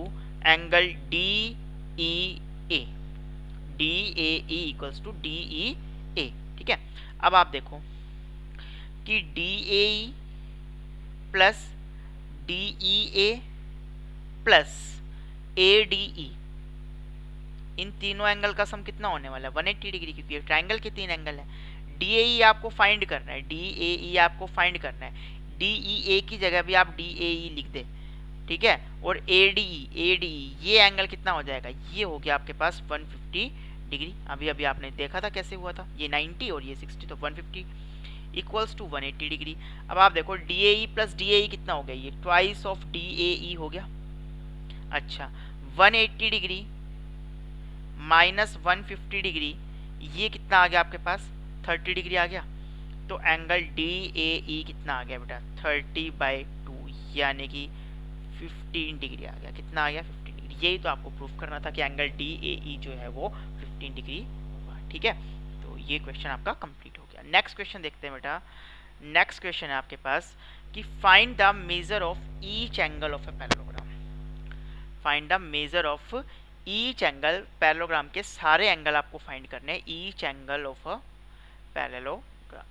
angle D E A, D A E equals to D E A. ठीक है, अब आप देखो कि D A E plus D E A plus A D E, इन तीनों एंगल का सम कितना होने वाला है, 180 डिग्री, क्योंकि ये ट्राइंगल के तीन एंगल है। डी ए ई आपको फाइंड करना है, डी ए ई आपको फाइंड करना है, डी ई ए की जगह भी आप डी ए ई लिख दें। ठीक है, और ए डी ई ये एंगल कितना हो जाएगा, ये हो गया आपके पास 150 डिग्री। अभी अभी आपने देखा था कैसे हुआ था, ये 90 और ये 60, तो 150। Equals to 180 degree. अब आप देखो DAE प्लस DAE कितना हो गया, ये ट्वाइस ऑफ DAE हो गया। अच्छा 180 डिग्री माइनस 150 डिग्री, ये कितना आ गया आपके पास, 30 डिग्री आ गया। तो एंगल DAE कितना आ गया बेटा, 30/2 यानी कि 15 डिग्री आ गया। कितना आ गया, 15 डिग्री। यही तो आपको प्रूफ करना था कि एंगल DAE जो है वो 15 डिग्री होगा। ठीक है, तो ये क्वेश्चन आपका कंप्लीट हो गया। नेक्स्ट क्वेश्चन देखते हैं बेटा। नेक्स्ट क्वेश्चन है आपके पास कि find the measure of each angle of a parallelogram. Find the measure of each angle, parallelogram के सारे एंगल आपको फाइंड करने हैं। Each angle of a parallelogram,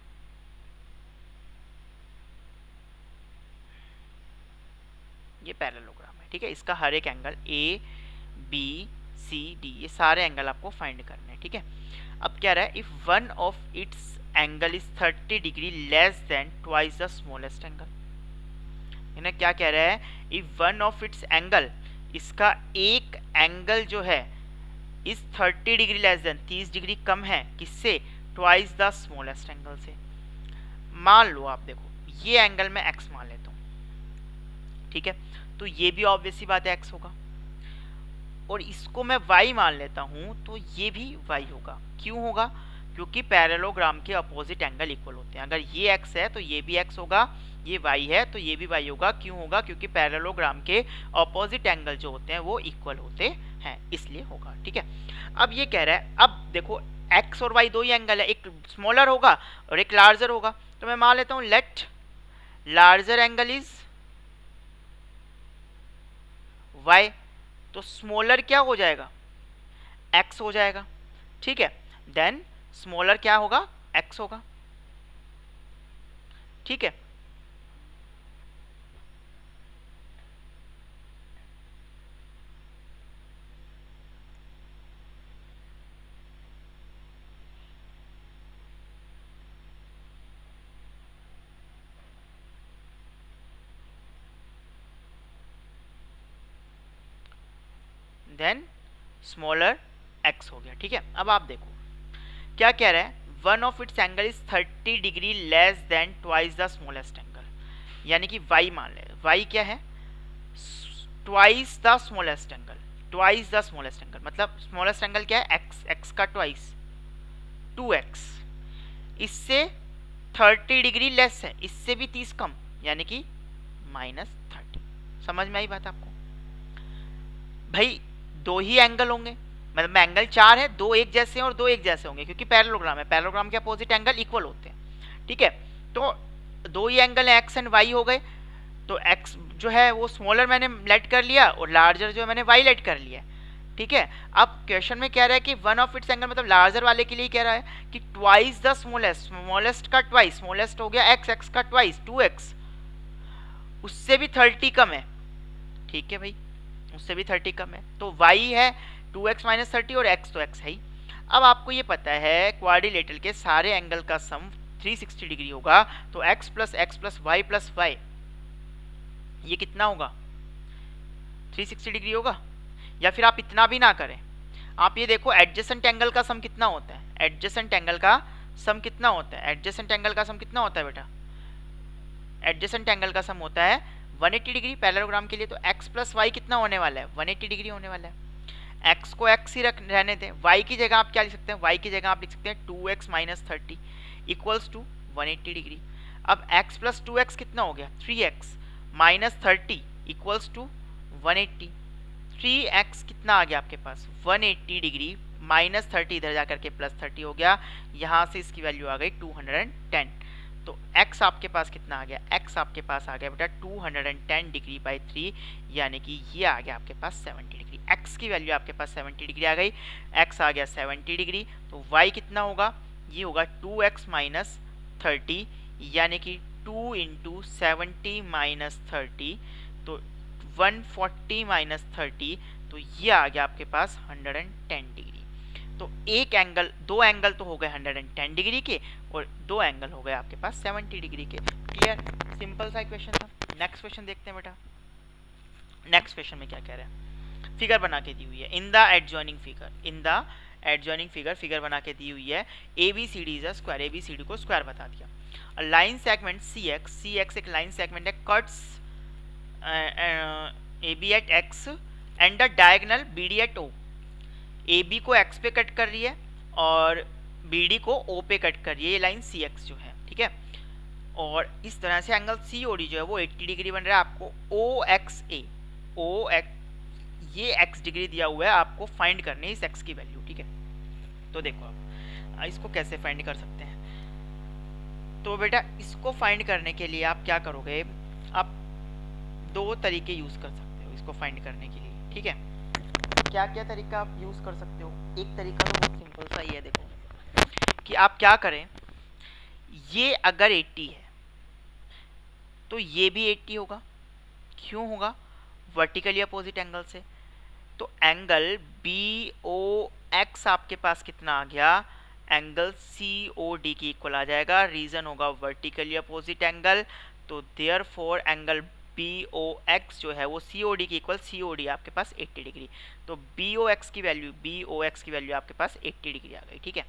ये पैरेललोग्राम है। ठीक है, इसका हर एक एंगल ABCD ये सारे एंगल आपको फाइंड करने हैं। ठीक है, अब क्या रहा है, if one of its angle is 30 degree less than twice the smallest angle. इन्हें क्या कह रहा है, if one of its angle, इसका एक एंगल जो है इस 30 डिग्री लेस देन 30 डिग्री कम है, किससे, ट्वाइस द स्मॉलेस्ट एंगल से। मान लो आप देखो ये एंगल मैं x मान लेता हूँ। ठीक है, तो ये भी ऑब्वियस सी बात है x होगा, और इसको मैं y मान लेता हूँ तो ये भी y होगा। क्यों होगा, क्योंकि पैरेललोग्राम के अपोजिट एंगल इक्वल होते हैं। अगर ये x है तो ये भी x होगा, ये y है तो ये भी y होगा। क्यों होगा, क्योंकि पैरेललोग्राम के अपोजिट एंगल जो होते हैं वो इक्वल होते हैं, इसलिए होगा। ठीक है, अब ये कह रहा है, अब देखो x और y दो ही एंगल है, एक स्मॉलर होगा और एक लार्जर होगा। तो मैं मान लेता हूँ let larger angle is y, तो स्मॉलर क्या हो जाएगा, x हो जाएगा। ठीक है, देन स्मॉलर क्या होगा, x होगा। ठीक है, देन स्मॉलर x हो गया। ठीक है, अब आप देखो क्या कह रहा है, one of its angle is 30 degree less than twice the smallest angle, यानी कि y मान ले, y क्या है, twice the smallest angle. Twice the smallest angle मतलब स्मॉलेस्ट एंगल क्या है, x का ट्वाइस 2x, इससे 30 डिग्री लेस है, इससे भी 30 कम, यानी कि -30। समझ में आई बात आपको भाई, दो ही एंगल होंगे, मतलब एंगल 4 है, दो एक जैसे हैं और दो एक जैसे होंगे, क्योंकि पैरेललोग्राम है, पैरेललोग्राम के अपोजिट एंगल इक्वल होते हैं। ठीक है, तो दो ही एंगल है, x एंड y हो गए, तो x जो है वो स्मॉलर मैंने लेट कर लिया और लार्जर जो है मैंने y लेट कर लिया। ठीक है, अब क्वेश्चन में कह रहा है कि वन ऑफ इट्स एंगल मतलब लार्जर वाले के लिए कह रहा है कि ट्वाइस द स्मॉलेस्ट, स्मॉलेस्ट का ट्वाइस, स्मॉलेस्ट हो गया x का ट्वाइस 2x, उससे भी 30 कम है। ठीक है भाई, उससे भी 30 कम है, तो y है 2x - 30 और x तो x है ही। अब आपको ये पता है क्वाड्रिलेटरल के सारे एंगल का सम 360 डिग्री होगा, तो x + y ये कितना होगा, 360 डिग्री होगा। या फिर आप इतना भी ना करें, आप ये देखो एडजेसेंट एंगल का सम कितना होता है, एडजेसेंट एंगल का सम कितना होता है, एडजेसेंट एंगल का सम कितना होता है बेटा, एडजेसेंट एंगल का सम होता है 180 डिग्री पैरेललोग्राम के लिए। तो x + y कितना होने वाला है, 180 डिग्री होने वाला है। x को x ही रहने दें, y की जगह आप क्या लिख सकते हैं, y की जगह आप लिख सकते हैं 2x - 30 इक्वल्स टू 180 डिग्री। अब x + 2x कितना हो गया, 3x - 30 इक्वल्स टू 180। 3x कितना आ गया आपके पास, 180 डिग्री -30 इधर जाकर के +30 हो गया, यहाँ से इसकी वैल्यू आ गई 210। तो x आपके पास कितना आ गया, x आपके पास आ गया बेटा 210 डिग्री बाई 3, यानी कि ये आ गया आपके पास 70 डिग्री। x की वैल्यू आपके पास 70 डिग्री आ गई, x आ गया 70 डिग्री, तो y कितना होगा, ये होगा 2x - 30, यानी कि 2 × 70 - 30, तो 140 - 30, तो ये आ गया आपके पास 110 डिग्री। तो एक एंगल, दो एंगल तो हो गए 110 डिग्री के और दो एंगल हो गए आपके पास 70 डिग्री के। क्लियर, सिंपल सा क्वेश्चन था। नेक्स्ट क्वेश्चन देखते हैं बेटा। नेक्स्ट क्वेश्चन में क्या कह रहा है, फिगर बना के दी हुई है, in the adjoining figure, in the adjoining figure, figure बना के दी हुई है ABCD is a square, ABCD को स्क्वायर बता दिया। लाइन सेगमेंट सी एक्स एक लाइन सेगमेंट है, cuts A B at X and the diagonal B D at O. A B को एक्स पे कट कर रही है और बी डी को ओ पे कट कर रही है, ये लाइन सी एक्स जो है, ठीक है। और इस तरह से एंगल सी ओ डी जो है वो 80 डिग्री बन रहा है। आपको ओ एक्स ए, ओ एक्स, ये एक्स डिग्री दिया हुआ है, आपको फाइंड करनी है इस एक्स की वैल्यू, ठीक है। तो देखो आप इसको कैसे फाइंड कर सकते हैं। तो बेटा इसको फाइंड करने के लिए आप क्या करोगे, आप दो तरीके यूज कर सकते हो इसको फाइंड करने के लिए, ठीक है। क्या क्या तरीका आप यूज कर सकते हो। एक तरीका तो बहुत सिंपल सा ही है, देखो कि आप क्या करें, ये अगर 80 है तो ये भी 80 होगा। क्यों होगा, वर्टिकली अपोजिट एंगल से। तो एंगल बी ओ एक्स आपके पास कितना आ गया, एंगल सी ओ डी की इक्वल आ जाएगा। रीजन होगा वर्टिकली अपोजिट एंगल, तो therefore angle B O X जो है वो सी ओ डी की इक्वल, सी ओ डी आपके पास 80 डिग्री। तो बी ओ एक्स की वैल्यू आपके पास 80 डिग्री आ गई, ठीक है।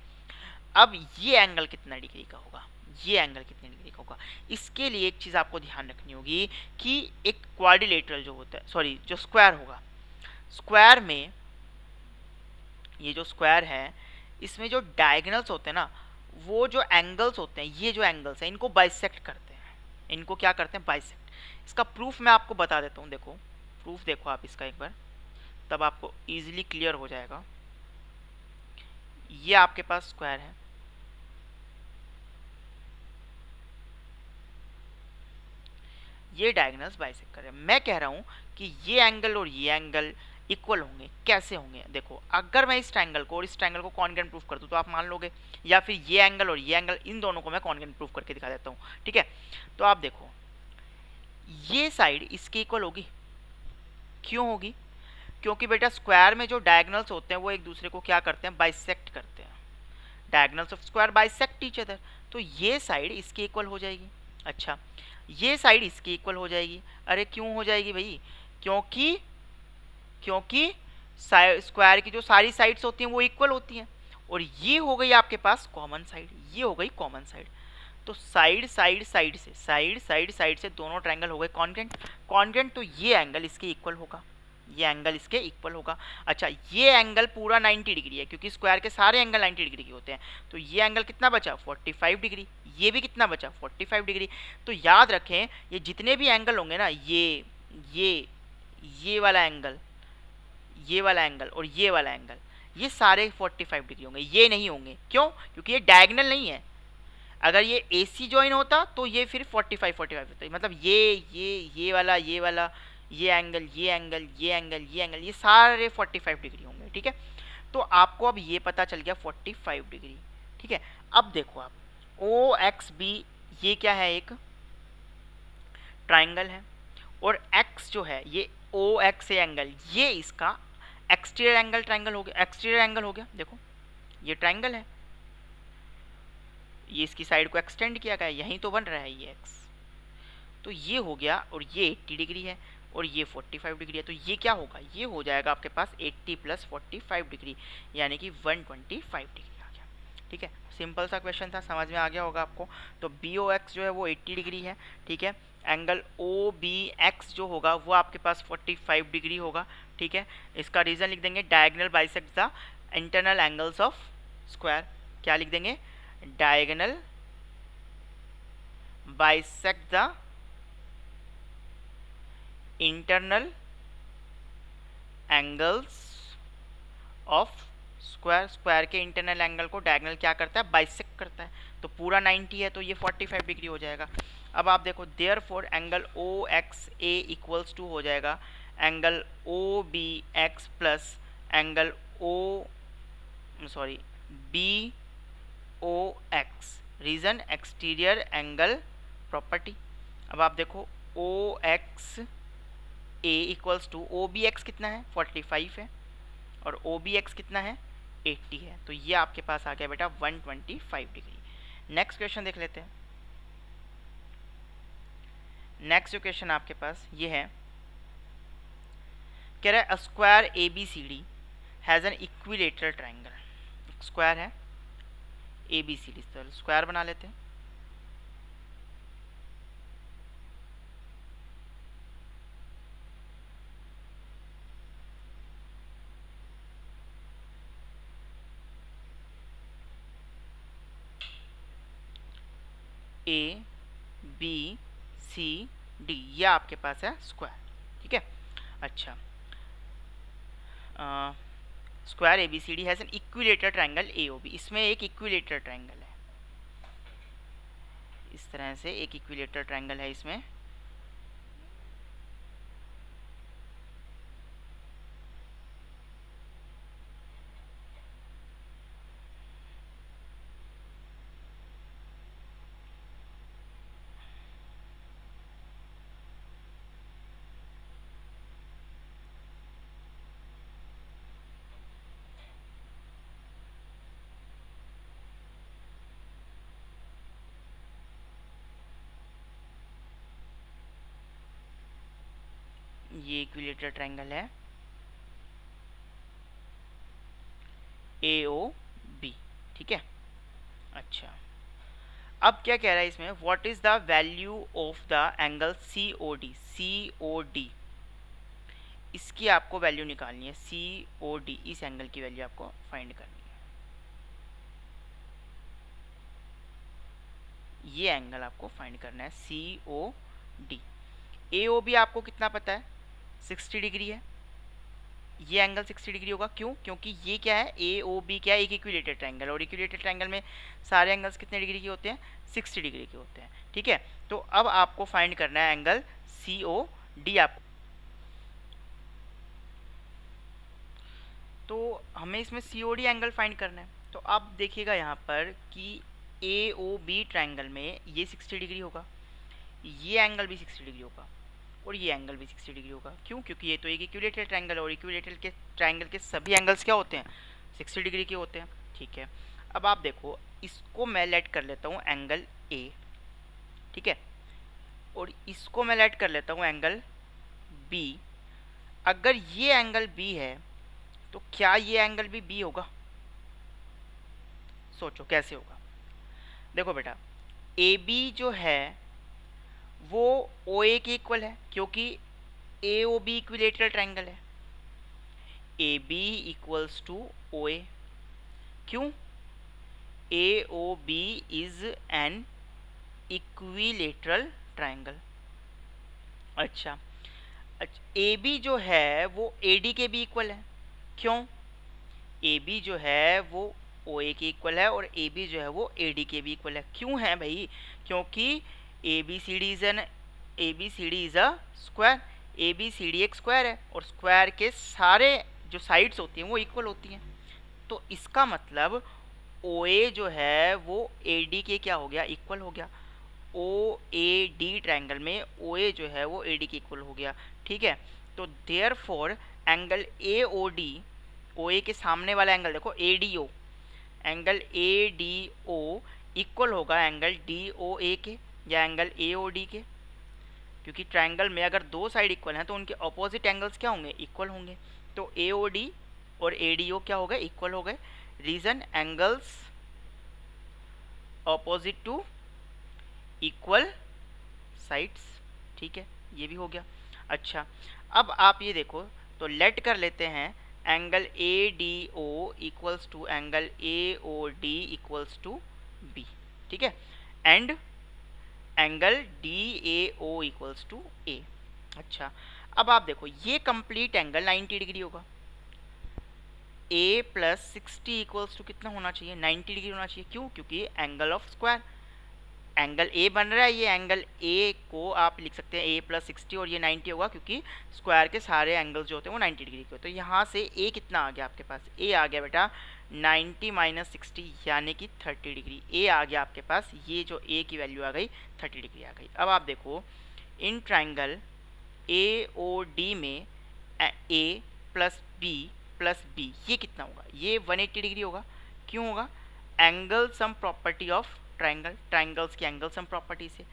अब ये एंगल कितना डिग्री का होगा, ये एंगल कितने डिग्री का होगा, इसके लिए एक चीज़ आपको ध्यान रखनी होगी कि एक क्वाड्रिलेटरल जो होता है, सॉरी जो स्क्वायर होगा, स्क्वायर में ये जो स्क्वायर है इसमें जो डायगोनल्स होते हैं ना, वो जो एंगल्स होते हैं, ये जो एंगल्स हैं इनको बाइसेक्ट करते हैं। इनको क्या करते हैं, बाइसेक्ट। इसका प्रूफ मैं आपको बता देता हूँ, देखो प्रूफ देखो आप इसका एक बार, तब आपको इजीली क्लियर हो जाएगा। ये आपके पास स्क्वायर है, ये डायगोनल्स बाइसेक्ट कर रहे हैं। मैं कह रहा हूं कि ये एंगल और ये एंगल इक्वल होंगे। कैसे होंगे, देखो अगर मैं इस ट्रायंगल को और इस ट्रायंगल को कॉन्ग्रुएंट प्रूफ कर दूं तो आप मान लोगे, या फिर ये एंगल और ये एंगल, इन दोनों को मैं कॉन्ग्रुएंट प्रूफ करके दिखा देता हूं, ठीक है। तो आप देखो ये साइड इसके इक्वल होगी। क्यों होगी, क्योंकि बेटा स्क्वायर में जो डायगोनल्स होते हैं वो एक दूसरे को क्या करते हैं, बाइसेक्ट करते हैं। Diagonals of square bisect each other, तो ये साइड इसके इक्वल हो जाएगी। अच्छा, ये साइड इसकी इक्वल हो जाएगी। अरे क्यों हो जाएगी भाई, क्योंकि स्क्वायर की जो सारी साइड्स होती हैं वो इक्वल होती हैं, और ये हो गई आपके पास कॉमन साइड, ये हो गई कॉमन साइड। तो साइड से दोनों ट्रायंगल हो गए कॉन्ग्रुएंट, तो ये एंगल इसके इक्वल होगा, ये एंगल इसके इक्वल होगा। अच्छा, ये एंगल पूरा 90 डिग्री है, क्योंकि स्क्वायर के सारे एंगल 90 डिग्री के होते हैं। तो ये एंगल कितना बचा, 45 डिग्री। ये भी कितना बचा, 45 डिग्री। तो याद रखें ये जितने भी एंगल होंगे ना, ये वाला एंगल, ये वाला एंगल और ये वाला एंगल, ये सारे 45 डिग्री होंगे। ये नहीं होंगे, क्यों, क्योंकि ये डायगोनल नहीं है। अगर ये AC ज्वाइन होता तो ये फिर 45 होता, मतलब ये वाला, ये एंगल, ये सारे 45 डिग्री होंगे, ठीक है। तो आपको अब ये पता चल गया 45 डिग्री, ठीक है। अब देखो आप OXB, ये क्या है, एक ट्राइंगल है, और X जो है ये OXA एंगल, ये इसका एक्सटीरियर एंगल ट्राइंगल हो गया, एक्सटीरियर एंगल हो गया। देखो ये ट्राइंगल है, ये इसकी साइड को एक्सटेंड किया गया, यहीं तो बन रहा है ये X। तो ये हो गया, और ये 80 डिग्री है और ये 45 डिग्री है। तो ये क्या होगा, ये हो जाएगा आपके पास 80 + 45 डिग्री, यानी कि 125 डिग्री आ गया, ठीक है। सिंपल सा क्वेश्चन था, समझ में आ गया होगा आपको। तो BOX जो है वो 80 डिग्री है, ठीक है। एंगल OBX जो होगा वो आपके पास 45 डिग्री होगा, ठीक है। इसका रीज़न लिख देंगे, diagonal bisect the internal angles of square. क्या लिख देंगे, diagonal bisect the internal angles of square. Square के इंटरनल एंगल को डायगोनल क्या करता है, बाइसेक्ट करता है। तो पूरा 90 है तो ये 45 डिग्री हो जाएगा। अब आप देखो therefore angle OXA equals to हो जाएगा angle OBX plus angle BOX। Reason exterior angle property. अब आप देखो OXA इक्वल्स टू OBX कितना है, 45 है, और OBX कितना है, 80 है। तो ये आपके पास आ गया बेटा 125 डिग्री। नेक्स्ट क्वेश्चन देख लेते हैं। नेक्स्ट जो क्वेश्चन आपके पास ये है, कह रहा है अ square ABCD has an equilateral triangle. Square है ABCD, तो स्क्वायर बना लेते हैं। ए बी सी डी, ये आपके पास है स्क्वायर, ठीक है। अच्छा, square A B C D has an equilateral triangle A O B, इसमें एक इक्विलेटर ट्रायंगल है, इस तरह से एक इक्विलेटर ट्रायंगल है इसमें। ये इक्विलेटर ट्रायंगल है ए ओ बी, ठीक है। अच्छा, अब क्या कह रहा है इसमें, what is the value of the angle C O D, C O D, इसकी आपको वैल्यू निकालनी है, सी ओ डी, इस एंगल की वैल्यू आपको फाइंड करनी है। ये एंगल आपको फाइंड करना है C O D. A O B आपको कितना पता है, 60 डिग्री है, ये एंगल 60 डिग्री होगा, क्यों, क्योंकि ये क्या है, ए ओ बी क्या है, एक इक्विलेटर ट्रायंगल, और इक्विलेटर ट्रायंगल में सारे एंगल्स कितने डिग्री के होते हैं, 60 डिग्री के होते हैं, ठीक है। तो अब आपको फाइंड करना है एंगल सी ओ डी आपको, तो हमें इसमें सी ओ डी एंगल फाइंड करना है। तो आप देखिएगा यहाँ पर कि ए ओ बी ट्रायंगल में ये 60 डिग्री होगा, ये एंगल भी 60 डिग्री होगा, और ये एंगल भी 60 डिग्री होगा, क्यों, क्योंकि ये तो एक इक्विलेटर ट्रायंगल है, और इक्विलेटर के ट्रायंगल के सभी एंगल्स क्या होते हैं, 60 डिग्री के होते हैं, ठीक है। अब आप देखो, इसको मैं लेट कर लेता हूँ एंगल ए, ठीक है, और इसको मैं लेट कर लेता हूँ एंगल बी। अगर ये एंगल बी है तो क्या ये एंगल भी बी होगा, सोचो कैसे होगा। देखो बेटा, ए बी जो है वो ओ ए के इक्वल है, क्योंकि A O B equilateral triangle है, A B equals to O A, क्यों, A O B is an equilateral triangle. अच्छा, ए बी जो है वो ए डी के भी इक्वल है, क्यों, ए बी जो है वो ओ ए के इक्वल है, और ए बी जो है वो ए डी के भी इक्वल है, क्यों है भाई, क्योंकि A B C D is an, A B C D is a square, A B C D एक स्क्वायर है, और स्क्वायर के सारे जो साइड्स होती हैं वो इक्वल होती हैं, तो इसका मतलब ओ ए जो है वो ए डी के क्या हो गया, इक्वल हो गया, ओ ए डी ट्रायंगल में ओ ए जो है वो ए डी के इक्वल हो गया, ठीक है। तो therefore angle A O D, O A के सामने वाला एंगल देखो A D O, angle A D O equal होगा एंगल डी ओ ए के या एंगल ए ओ डी के, क्योंकि ट्रायंगल में अगर दो साइड इक्वल हैं तो उनके अपोजिट एंगल्स क्या होंगे, इक्वल होंगे, तो ए ओ डी और ए डी ओ क्या हो गए, इक्वल हो गए, reason angles opposite to equal sides, ठीक है, ये भी हो गया। अच्छा, अब आप ये देखो, तो लेट कर लेते हैं angle A D O equals to angle A O D equals to B, ठीक है, and angle D A O equals to A. अच्छा, अब आप देखो, ये कंप्लीट एंगल 90 डिग्री होगा, ए प्लस 60 इक्वल्स टू कितना होना चाहिए, 90 डिग्री होना चाहिए, क्यों, क्योंकि angle of square, angle A बन रहा है, ये एंगल ए को आप लिख सकते हैं ए प्लस 60, और ये 90 होगा, क्योंकि स्क्वायर के सारे एंगल्स जो होते हैं वो 90 डिग्री के होते हैं। तो यहाँ से ए कितना आ गया आपके पास, ए आ गया बेटा 90 माइनस 60 यानी कि 30 डिग्री, ए आ गया आपके पास, ये जो ए की वैल्यू आ गई 30 डिग्री आ गई। अब आप देखो, इन ट्राइंगल ए ओ डी में ए प्लस बी ये कितना होगा, ये 180 डिग्री होगा, क्यों होगा, angle sum property of triangles की एंगल सम प्रॉपर्टी से।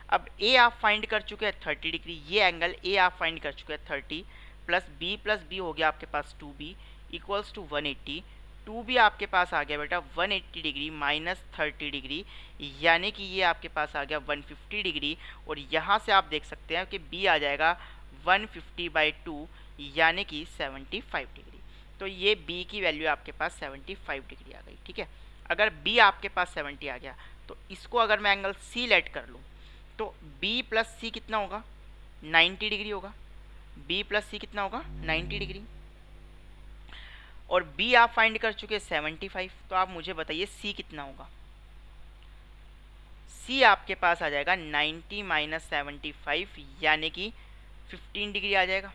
अब ए आप फाइंड कर चुके हैं 30 डिग्री, ये एंगल ए आप फाइंड कर चुके हैं 30, प्लस बी हो गया आपके पास 2b इक्वल्स टू 180, 2b आपके पास आ गया बेटा 180 डिग्री माइनस 30 डिग्री, यानी कि ये आपके पास आ गया 150 डिग्री, और यहाँ से आप देख सकते हैं कि b आ जाएगा 150/2 यानी कि 75 डिग्री। तो ये b की वैल्यू आपके पास 75 डिग्री आ गई, ठीक है। अगर b आपके पास 70 आ गया तो इसको अगर मैं एंगल सी लेट कर लूँ तो बी प्लस सी कितना होगा, 90 डिग्री होगा। बी प्लस सी कितना होगा, 90 डिग्री। और बी आप फाइंड कर चुके 75, तो आप मुझे बताइए सी कितना होगा। सी आपके पास आ जाएगा 90 माइनस 75 यानी कि 15 डिग्री आ जाएगा।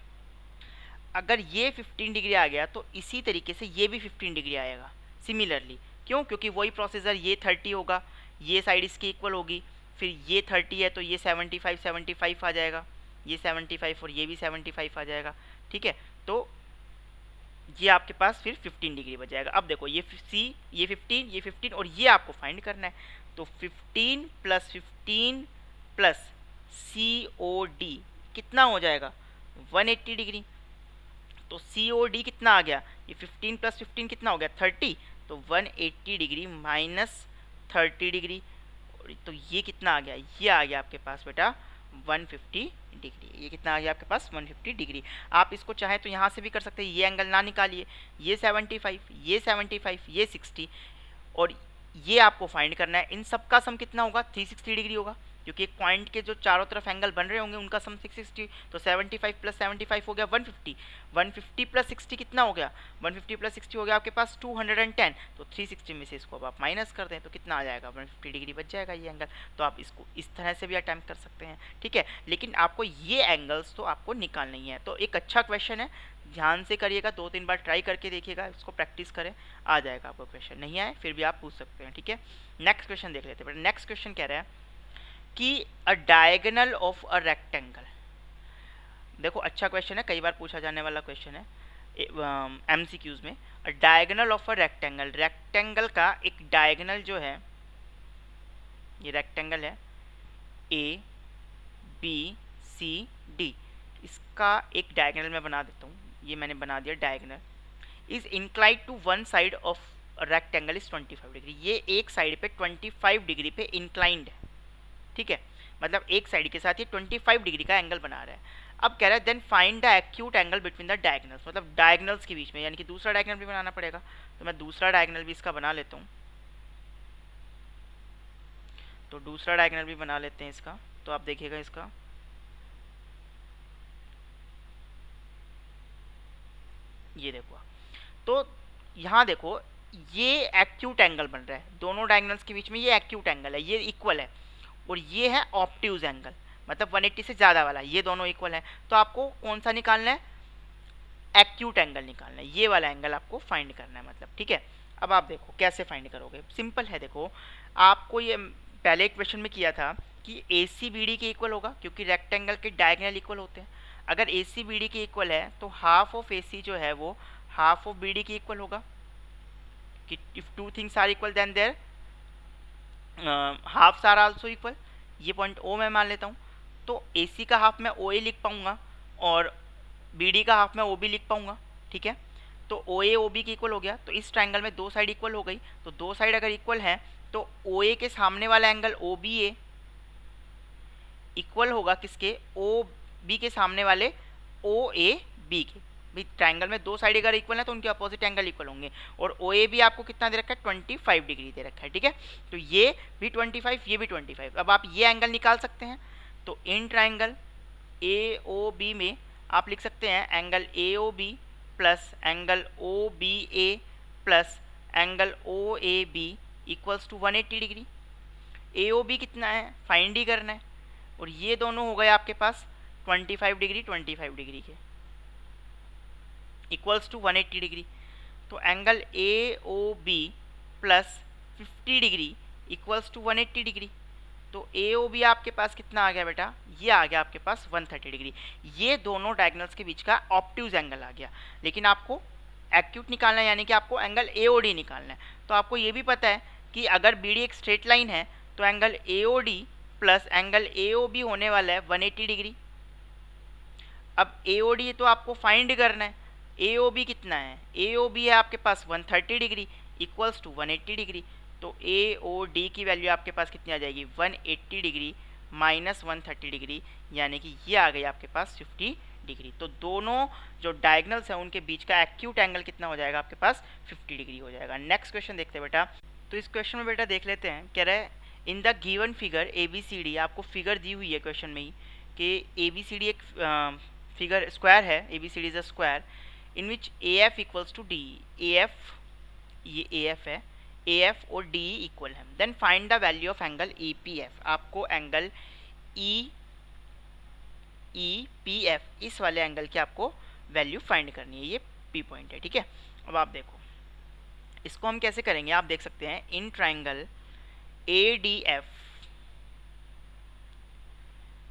अगर ये 15 डिग्री आ गया तो इसी तरीके से ये भी 15 डिग्री आएगा सिमिलरली। क्यों? क्योंकि वही प्रोसीजर, ये 30 होगा, ये साइड इसकी इक्वल होगी, फिर ये 30 है तो ये 75 आ जाएगा, ये 75 और ये भी 75 आ जाएगा। ठीक है, तो ये आपके पास फिर 15 डिग्री बच जाएगा। अब देखो ये सी, ये 15 और ये आपको फाइंड करना है। तो 15 प्लस 15 प्लस COD कितना हो जाएगा, 180 डिग्री। तो COD कितना आ गया, ये 15 प्लस 15 कितना हो गया, 30। तो 180 डिग्री माइनस 30 डिग्री, तो ये कितना आ गया, ये आ गया आपके पास बेटा 150 डिग्री। ये कितना आ गया आपके पास, 150 डिग्री। आप इसको चाहे तो यहाँ से भी कर सकते हैं, ये एंगल ना निकालिए, ये 75, ये 75, ये 60 और ये आपको फाइंड करना है। इन सब का सम कितना होगा, 360 डिग्री होगा, क्योंकि एक पॉइंट के जो चारों तरफ एंगल बन रहे होंगे उनका सम 660। तो 75 प्लस 75 हो गया 150, 150 प्लस 60 कितना हो गया, 150 प्लस 60 हो गया आपके पास 210। तो 360 में से इसको अब आप माइनस कर दें तो कितना आ जाएगा, 150 डिग्री बच जाएगा ये एंगल। तो आप इसको इस तरह से भी अटैम्प्ट कर सकते हैं। ठीक है, लेकिन आपको ये एंगल्स तो आपको निकालना ही है। तो एक अच्छा क्वेश्चन है, ध्यान से करिएगा, 2-3 बार ट्राई करके देखिएगा, इसको प्रैक्टिस करें, आ जाएगा आपको क्वेश्चन। नहीं आए फिर भी आप पूछ सकते हैं। ठीक है, नेक्स्ट क्वेश्चन देख लेते हैं। नेक्स्ट क्वेश्चन कह रहा है कि अ डायगोनल ऑफ अ रेक्टेंगल। देखो अच्छा क्वेश्चन है, कई बार पूछा जाने वाला क्वेश्चन है MCQs में। अ diagonal of a rectangle, rectangle का एक डायगोनल जो है, ये रेक्टेंगल है ABCD, इसका एक डायगोनल मैं बना देता हूँ। ये मैंने बना दिया diagonal. Is inclined to one side of rectangle is 25 degree. ये एक साइड पे 25 डिग्री पे इंक्लाइंड है। ठीक है, मतलब एक साइड के साथ ये 25 डिग्री का एंगल बना रहा है। अब कह रहा है then find the acute angle between the diagonals, मतलब डायगोनल्स के बीच में, यानी कि दूसरा डायगोनल भी बनाना पड़ेगा। तो मैं दूसरा डायगोनल भी इसका बना लेता हूँ। तो दूसरा डायगोनल भी बना लेते हैं इसका। तो आप देखिएगा इसका, ये देखो, तो यहाँ देखो ये एक्यूट एंगल बन रहा है, दोनों डायगोनल्स के बीच में ये एक्यूट एंगल है, ये इक्वल है। और ये है ऑब्ट्यूज एंगल, मतलब 180 से ज़्यादा वाला, ये दोनों इक्वल है। तो आपको कौन सा निकालना है, एक्यूट एंगल निकालना है, ये वाला एंगल आपको फाइंड करना है मतलब। ठीक है, अब आप देखो कैसे फाइंड करोगे, सिंपल है। देखो आपको ये पहले क्वेश्चन में किया था कि ACBD के इक्वल होगा, क्योंकि रेक्टेंगल के डायगोनल इक्वल होते हैं। अगर ACBD के इक्वल है तो हाफ ऑफ AC जो है वो हाफ ऑफ BD के इक्वल होगा, कि if two things are equal then their halfs are also equal. ये पॉइंट O मैं मान लेता हूँ। तो AC का हाफ मैं OA लिख पाऊंगा और BD का हाफ मैं OB लिख पाऊंगा। ठीक है, तो OA OB के इक्वल हो गया। तो इस ट्रायंगल में दो साइड इक्वल हो गई। तो दो साइड अगर इक्वल है तो OA के सामने वाला एंगल OBA इक्वल होगा किसके, OB के सामने वाले OAB के। भाई ट्रायंगल में दो साइड अगर इक्वल है तो उनके अपोजिट एंगल इक्वल होंगे। और OAB आपको कितना दे रखा है, 25 डिग्री दे रखा है। ठीक है, तो ये भी 25, ये भी 25। अब आप ये एंगल निकाल सकते हैं। तो इन ट्रायंगल AOB में आप लिख सकते हैं angle AOB plus angle OBA plus angle OAB equals to 180 degree. AOB कितना है, फाइंड ही करना है। और ये दोनों हो गए आपके पास 25 डिग्री के इक्वल्स टू 180 डिग्री। तो angle AOB plus 50 degree equals to 180 degree. तो AOB आपके पास कितना आ गया बेटा, ये आ गया आपके पास 130 डिग्री। ये दोनों डायगोनल्स के बीच का ऑब्ट्यूज एंगल आ गया। लेकिन आपको एक्यूट निकालना है, यानी कि आपको एंगल AOD निकालना है। तो आपको ये भी पता है कि अगर BD एक स्ट्रेट लाइन है तो angle AOD plus angle AOB होने वाला है 180 डिग्री। अब AOD तो आपको फाइंड करना है, AOB कितना है, AOB है आपके पास 130 डिग्री इक्वल्स टू 180 डिग्री। तो AOD की वैल्यू आपके पास कितनी आ जाएगी, 180 डिग्री माइनस 130 डिग्री, यानी कि ये आ गई आपके पास 50 डिग्री। तो दोनों जो डायगोनल्स हैं उनके बीच का एक्यूट एंगल कितना हो जाएगा, आपके पास 50 डिग्री हो जाएगा। नेक्स्ट क्वेश्चन देखते हैं बेटा। तो इस क्वेश्चन में बेटा देख लेते हैं, कह रहा है in the given figure ABCD, आपको फिगर दी हुई है क्वेश्चन में ही कि ABCD एक फिगर स्क्वायर है, ABCD is a square in which AF equals to DE, AF ये AF है, AF और DE इक्वल है, then find the value of angle EPF, आपको एंगल EPF इस वाले एंगल की आपको वैल्यू फाइंड करनी है, ये P पॉइंट है, ठीक है। अब आप देखो इसको हम कैसे करेंगे, आप देख सकते हैं in triangle ADF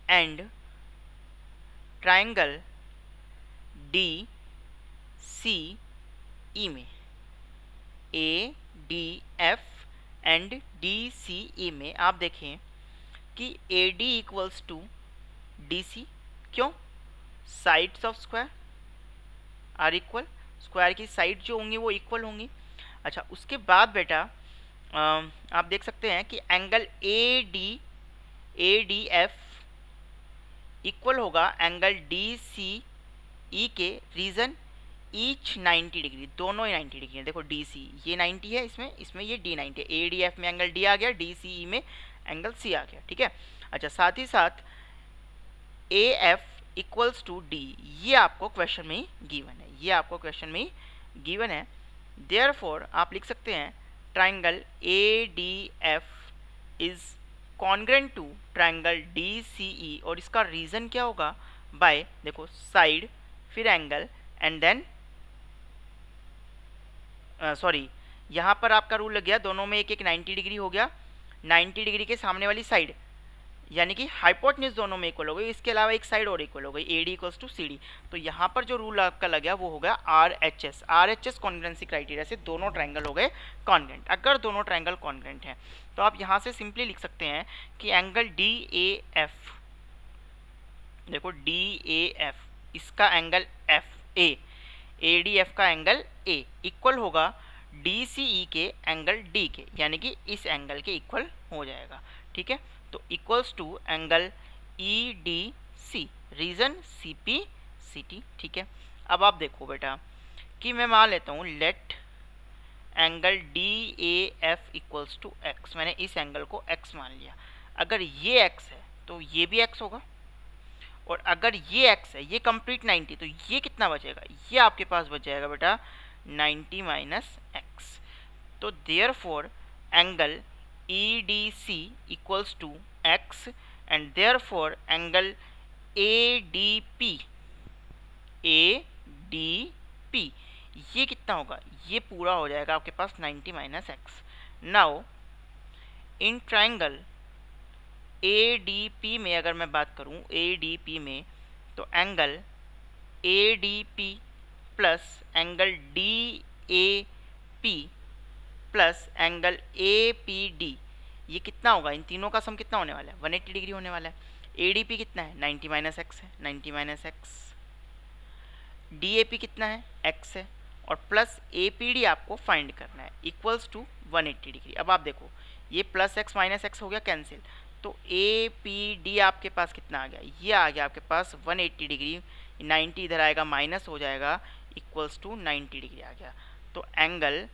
and triangle DCE में, ADF एंड DCE में आप देखें कि AD इक्वल्स टू DC, क्यों, sides of square are equal, square की साइड जो होंगी वो इक्वल होंगी। अच्छा उसके बाद बेटा आप देख सकते हैं कि एंगल ADF इक्वल होगा एंगल DCE के, रीजन ईच 90 डिग्री, दोनों ही 90 डिग्री है। देखो DC ये 90 है, इसमें ये D 90 है, ADF में एंगल D आ गया, DCE में एंगल C आ गया, ठीक है। अच्छा साथ ही साथ AF इक्वल्स टू D, ये आपको क्वेश्चन में ही गिवन है, ये आपको क्वेश्चन में ही गिवन है। देयरफॉर आप लिख सकते हैं triangle ADF is congruent to triangle DCE, और इसका रीजन क्या होगा, बाय देखो साइड फिर एंगल एंड देन सॉरी यहाँ पर आपका रूल लग गया, दोनों में एक एक 90 डिग्री हो गया, 90 डिग्री के सामने वाली साइड यानी कि हाइपोटेन्यूज दोनों में इक्वल हो गई, इसके अलावा एक साइड और इक्वल हो गई, AD इक्वल्स टू CD। तो यहाँ पर जो रूल आपका लग गया वो हो गया RHS कॉन्ग्रेंसी क्राइटेरिया से दोनों ट्राइंगल हो गए कॉन्ग्रेंट। अगर दोनों ट्राइंगल कॉन्ग्रेंट हैं तो आप यहाँ से सिंपली लिख सकते हैं कि एंगल DAF, देखो DAF इसका एंगल FA, ADF का एंगल A इक्वल होगा DCE के एंगल D के, यानी कि इस एंगल के इक्वल हो जाएगा, ठीक है। तो equals to angle EDC, reason CPCT, ठीक है। अब आप देखो बेटा कि मैं मान लेता हूँ let angle DAF equals to x, मैंने इस एंगल को x मान लिया। अगर ये x है तो ये भी x होगा, और अगर ये x है, ये कंप्लीट 90, तो ये कितना बचेगा, ये आपके पास बच जाएगा बेटा 90 माइनस x। तो therefore angle EDC equals to x and therefore angle ADP ये कितना होगा, ये पूरा हो जाएगा आपके पास 90 minus x. Now in triangle ADP में अगर मैं बात करूं ADP में, तो angle ADP plus angle DAP plus angle APD, ये कितना होगा, इन तीनों का सम कितना होने वाला है, 180 डिग्री होने वाला है। ADP कितना है, 90 माइनस एक्स है, 90 माइनस एक्स। DAP कितना है, x है, और प्लस APD आपको फाइंड करना है इक्वल्स टू 180 डिग्री। अब आप देखो ये प्लस x माइनस एक्स हो गया कैंसिल, तो APD आपके पास कितना आ गया, ये आ गया आपके पास 180 डिग्री, 90 इधर आएगा माइनस हो जाएगा इक्वल्स टू 90 डिग्री आ गया। तो एंगल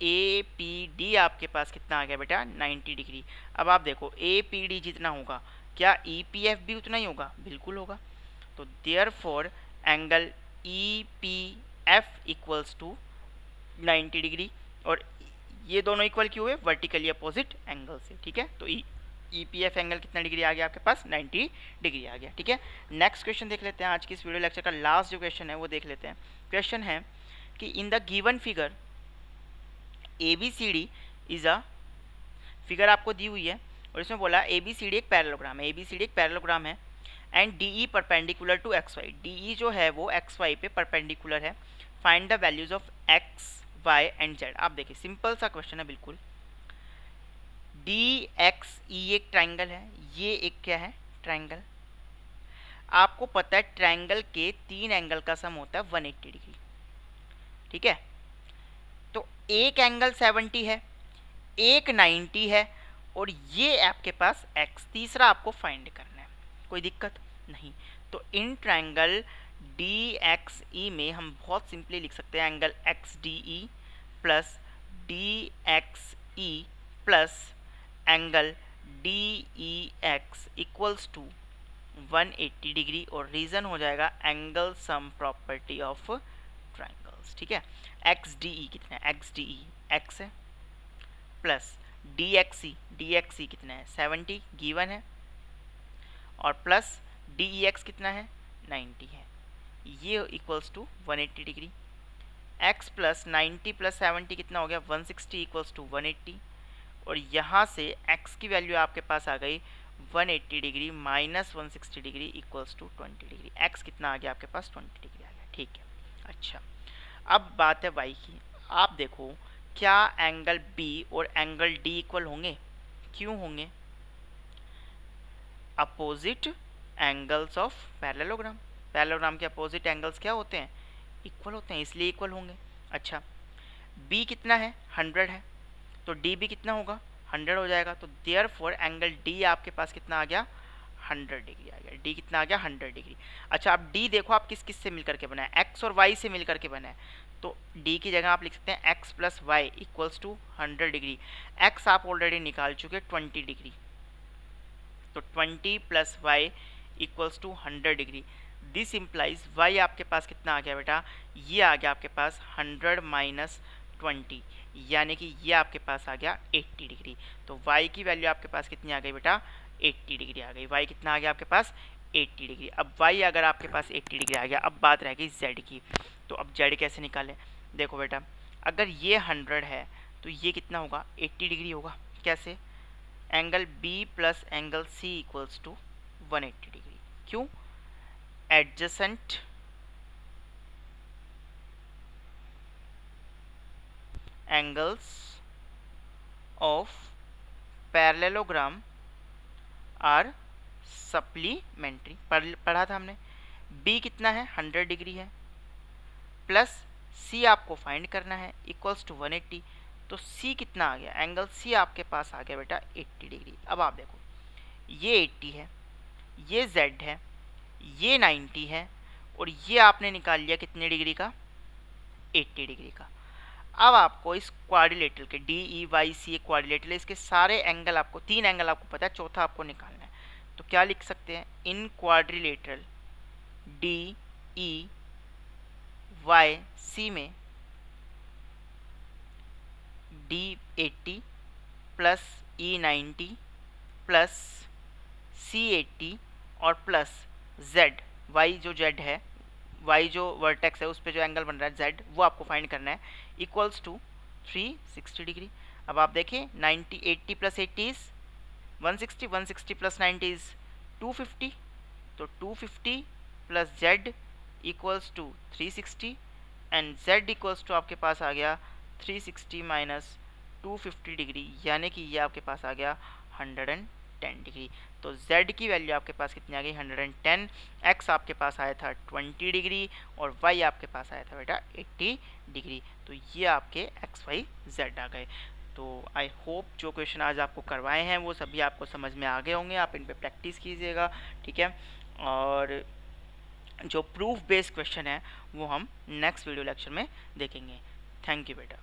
APD आपके पास कितना आ गया बेटा, 90 डिग्री। अब आप देखो APD जितना होगा क्या EPF भी उतना ही होगा, बिल्कुल होगा। तो therefore angle EPF equals to 90 degree, और ये दोनों इक्वल क्यों है, वर्टिकली अपोजिट एंगल से, ठीक है। तो EPF एंगल कितना डिग्री आ गया आपके पास, 90 डिग्री आ गया, ठीक है। नेक्स्ट क्वेश्चन देख लेते हैं, आज की इस वीडियो लेक्चर का लास्ट जो क्वेश्चन है वो देख लेते हैं। क्वेश्चन है कि इन the given figure ABCD is a, figure आपको दी हुई है और इसमें बोला ABCD एक पैरेललोग्राम है, ABCD एक पैरेललोग्राम है and DE perpendicular to XY, DE जो है वो XY पे परपेंडिकुलर है। Find the values of X, Y and Z। आप देखिए सिंपल सा क्वेश्चन है बिल्कुल। DXE एक ट्राइंगल है, ये एक क्या है, ट्राइंगल। आपको पता है ट्राइंगल के 3 एंगल का सम होता है 180 डिग्री, ठीक है। तो एक एंगल 70 है, एक 90 है, और ये आपके पास x, तीसरा आपको फाइंड करना है, कोई दिक्कत नहीं। तो इन ट्राइंगल DXE में हम बहुत सिंपली लिख सकते हैं angle XDE plus DXE plus angle D E X equals to 180 degree, और रीजन हो जाएगा angle sum property of triangles. ठीक है, एक्स डी ई कितना है, एक्स डी ई एक्स है, प्लस डी एक्स सी कितना है 70 गिवन है, और प्लस डी ई एक्स कितना है 90 है, ये equals to 180 degree. x plus 90 plus 70 कितना हो गया 160 इक्वल्स टू 180, और यहाँ से x की वैल्यू आपके पास आ गई 180 degree minus 160 degree equals to 20 degree. x कितना आ गया आपके पास 20 डिग्री आ गया। ठीक है, अच्छा अब बात है y की। आप देखो क्या एंगल b और एंगल d इक्वल होंगे? क्यों होंगे? Opposite angles of parallelogram. Parallelogram के अपोजिट एंगल्स क्या होते हैं? इक्वल होते हैं, इसलिए इक्वल होंगे। अच्छा b कितना है 100 है, तो d भी कितना होगा 100 हो जाएगा, तो देयरफॉर एंगल d आपके पास कितना आ गया 100 डिग्री आ गया। d कितना आ गया 100 डिग्री। अच्छा अब d देखो आप किस किस से मिलकर के बना है, x और y से मिलकर के बना है, तो d की जगह आप लिख सकते हैं x plus Y equals to 100 degree. x आप ऑलरेडी निकाल चुके 20 डिग्री, तो 20 plus Y equals to 100 degree. This implies y आपके पास कितना आ गया बेटा, ये आ गया आपके पास 100 माइनस 20, यानी कि ये आपके पास आ गया 80 डिग्री। तो y की वैल्यू आपके पास कितनी आ गई बेटा 80 डिग्री आ गई। y कितना आ गया आपके पास 80 डिग्री। अब y अगर आपके पास 80 डिग्री आ गया, अब बात रह गई z की। तो अब z कैसे निकालें? देखो बेटा अगर ये 100 है तो ये कितना होगा 80 डिग्री होगा। कैसे? Angle b plus angle c equals to 180 degree. क्यों? Adjacent angles of parallelogram are supplementary. पढ़ा था हमने। b कितना है 100 डिग्री है, प्लस c आपको फाइंड करना है इक्वल्स टू 180, तो c कितना आ गया, एंगल c आपके पास आ गया बेटा 80 डिग्री। अब आप देखो ये 80 है, ये z है, ये 90 है, और ये आपने निकाल लिया कितने डिग्री का 80 डिग्री का। अब आपको इस क्वाड्रिलेटरल के D E Y C quadrilateral, इसके सारे एंगल आपको, 3 एंगल आपको पता है, चौथा आपको निकालना है। तो क्या लिख सकते हैं, in quadrilateral D E Y C में डी 80 प्लस ई 90 प्लस सी 80 और प्लस जेड, वाई जो जेड है, वाई जो वर्टेक्स है उस पर जो एंगल बन रहा है जेड, वो आपको फाइंड करना है इक्वल्स टू 360 डिग्री। अब आप देखें 90 80 प्लस 80 इज 160, 160 प्लस 90 इज 250, तो 250 plus Z equals to 360, and Z equals to आपके पास आ गया 360 माइनस 250 डिग्री, यानी कि ये आपके पास आ गया 110 डिग्री। तो z की वैल्यू आपके पास कितनी आ गई 110, x आपके पास आया था 20 डिग्री, और y आपके पास आया था बेटा 80 डिग्री। तो ये आपके x y z आ गए। तो आई होप जो क्वेश्चन आज आपको करवाए हैं वो सभी आपको समझ में आ गए होंगे, आप इन पे प्रैक्टिस कीजिएगा। ठीक है, और जो प्रूफ बेस्ड क्वेश्चन है वो हम नेक्स्ट वीडियो लेक्चर में देखेंगे। थैंक यू बेटा।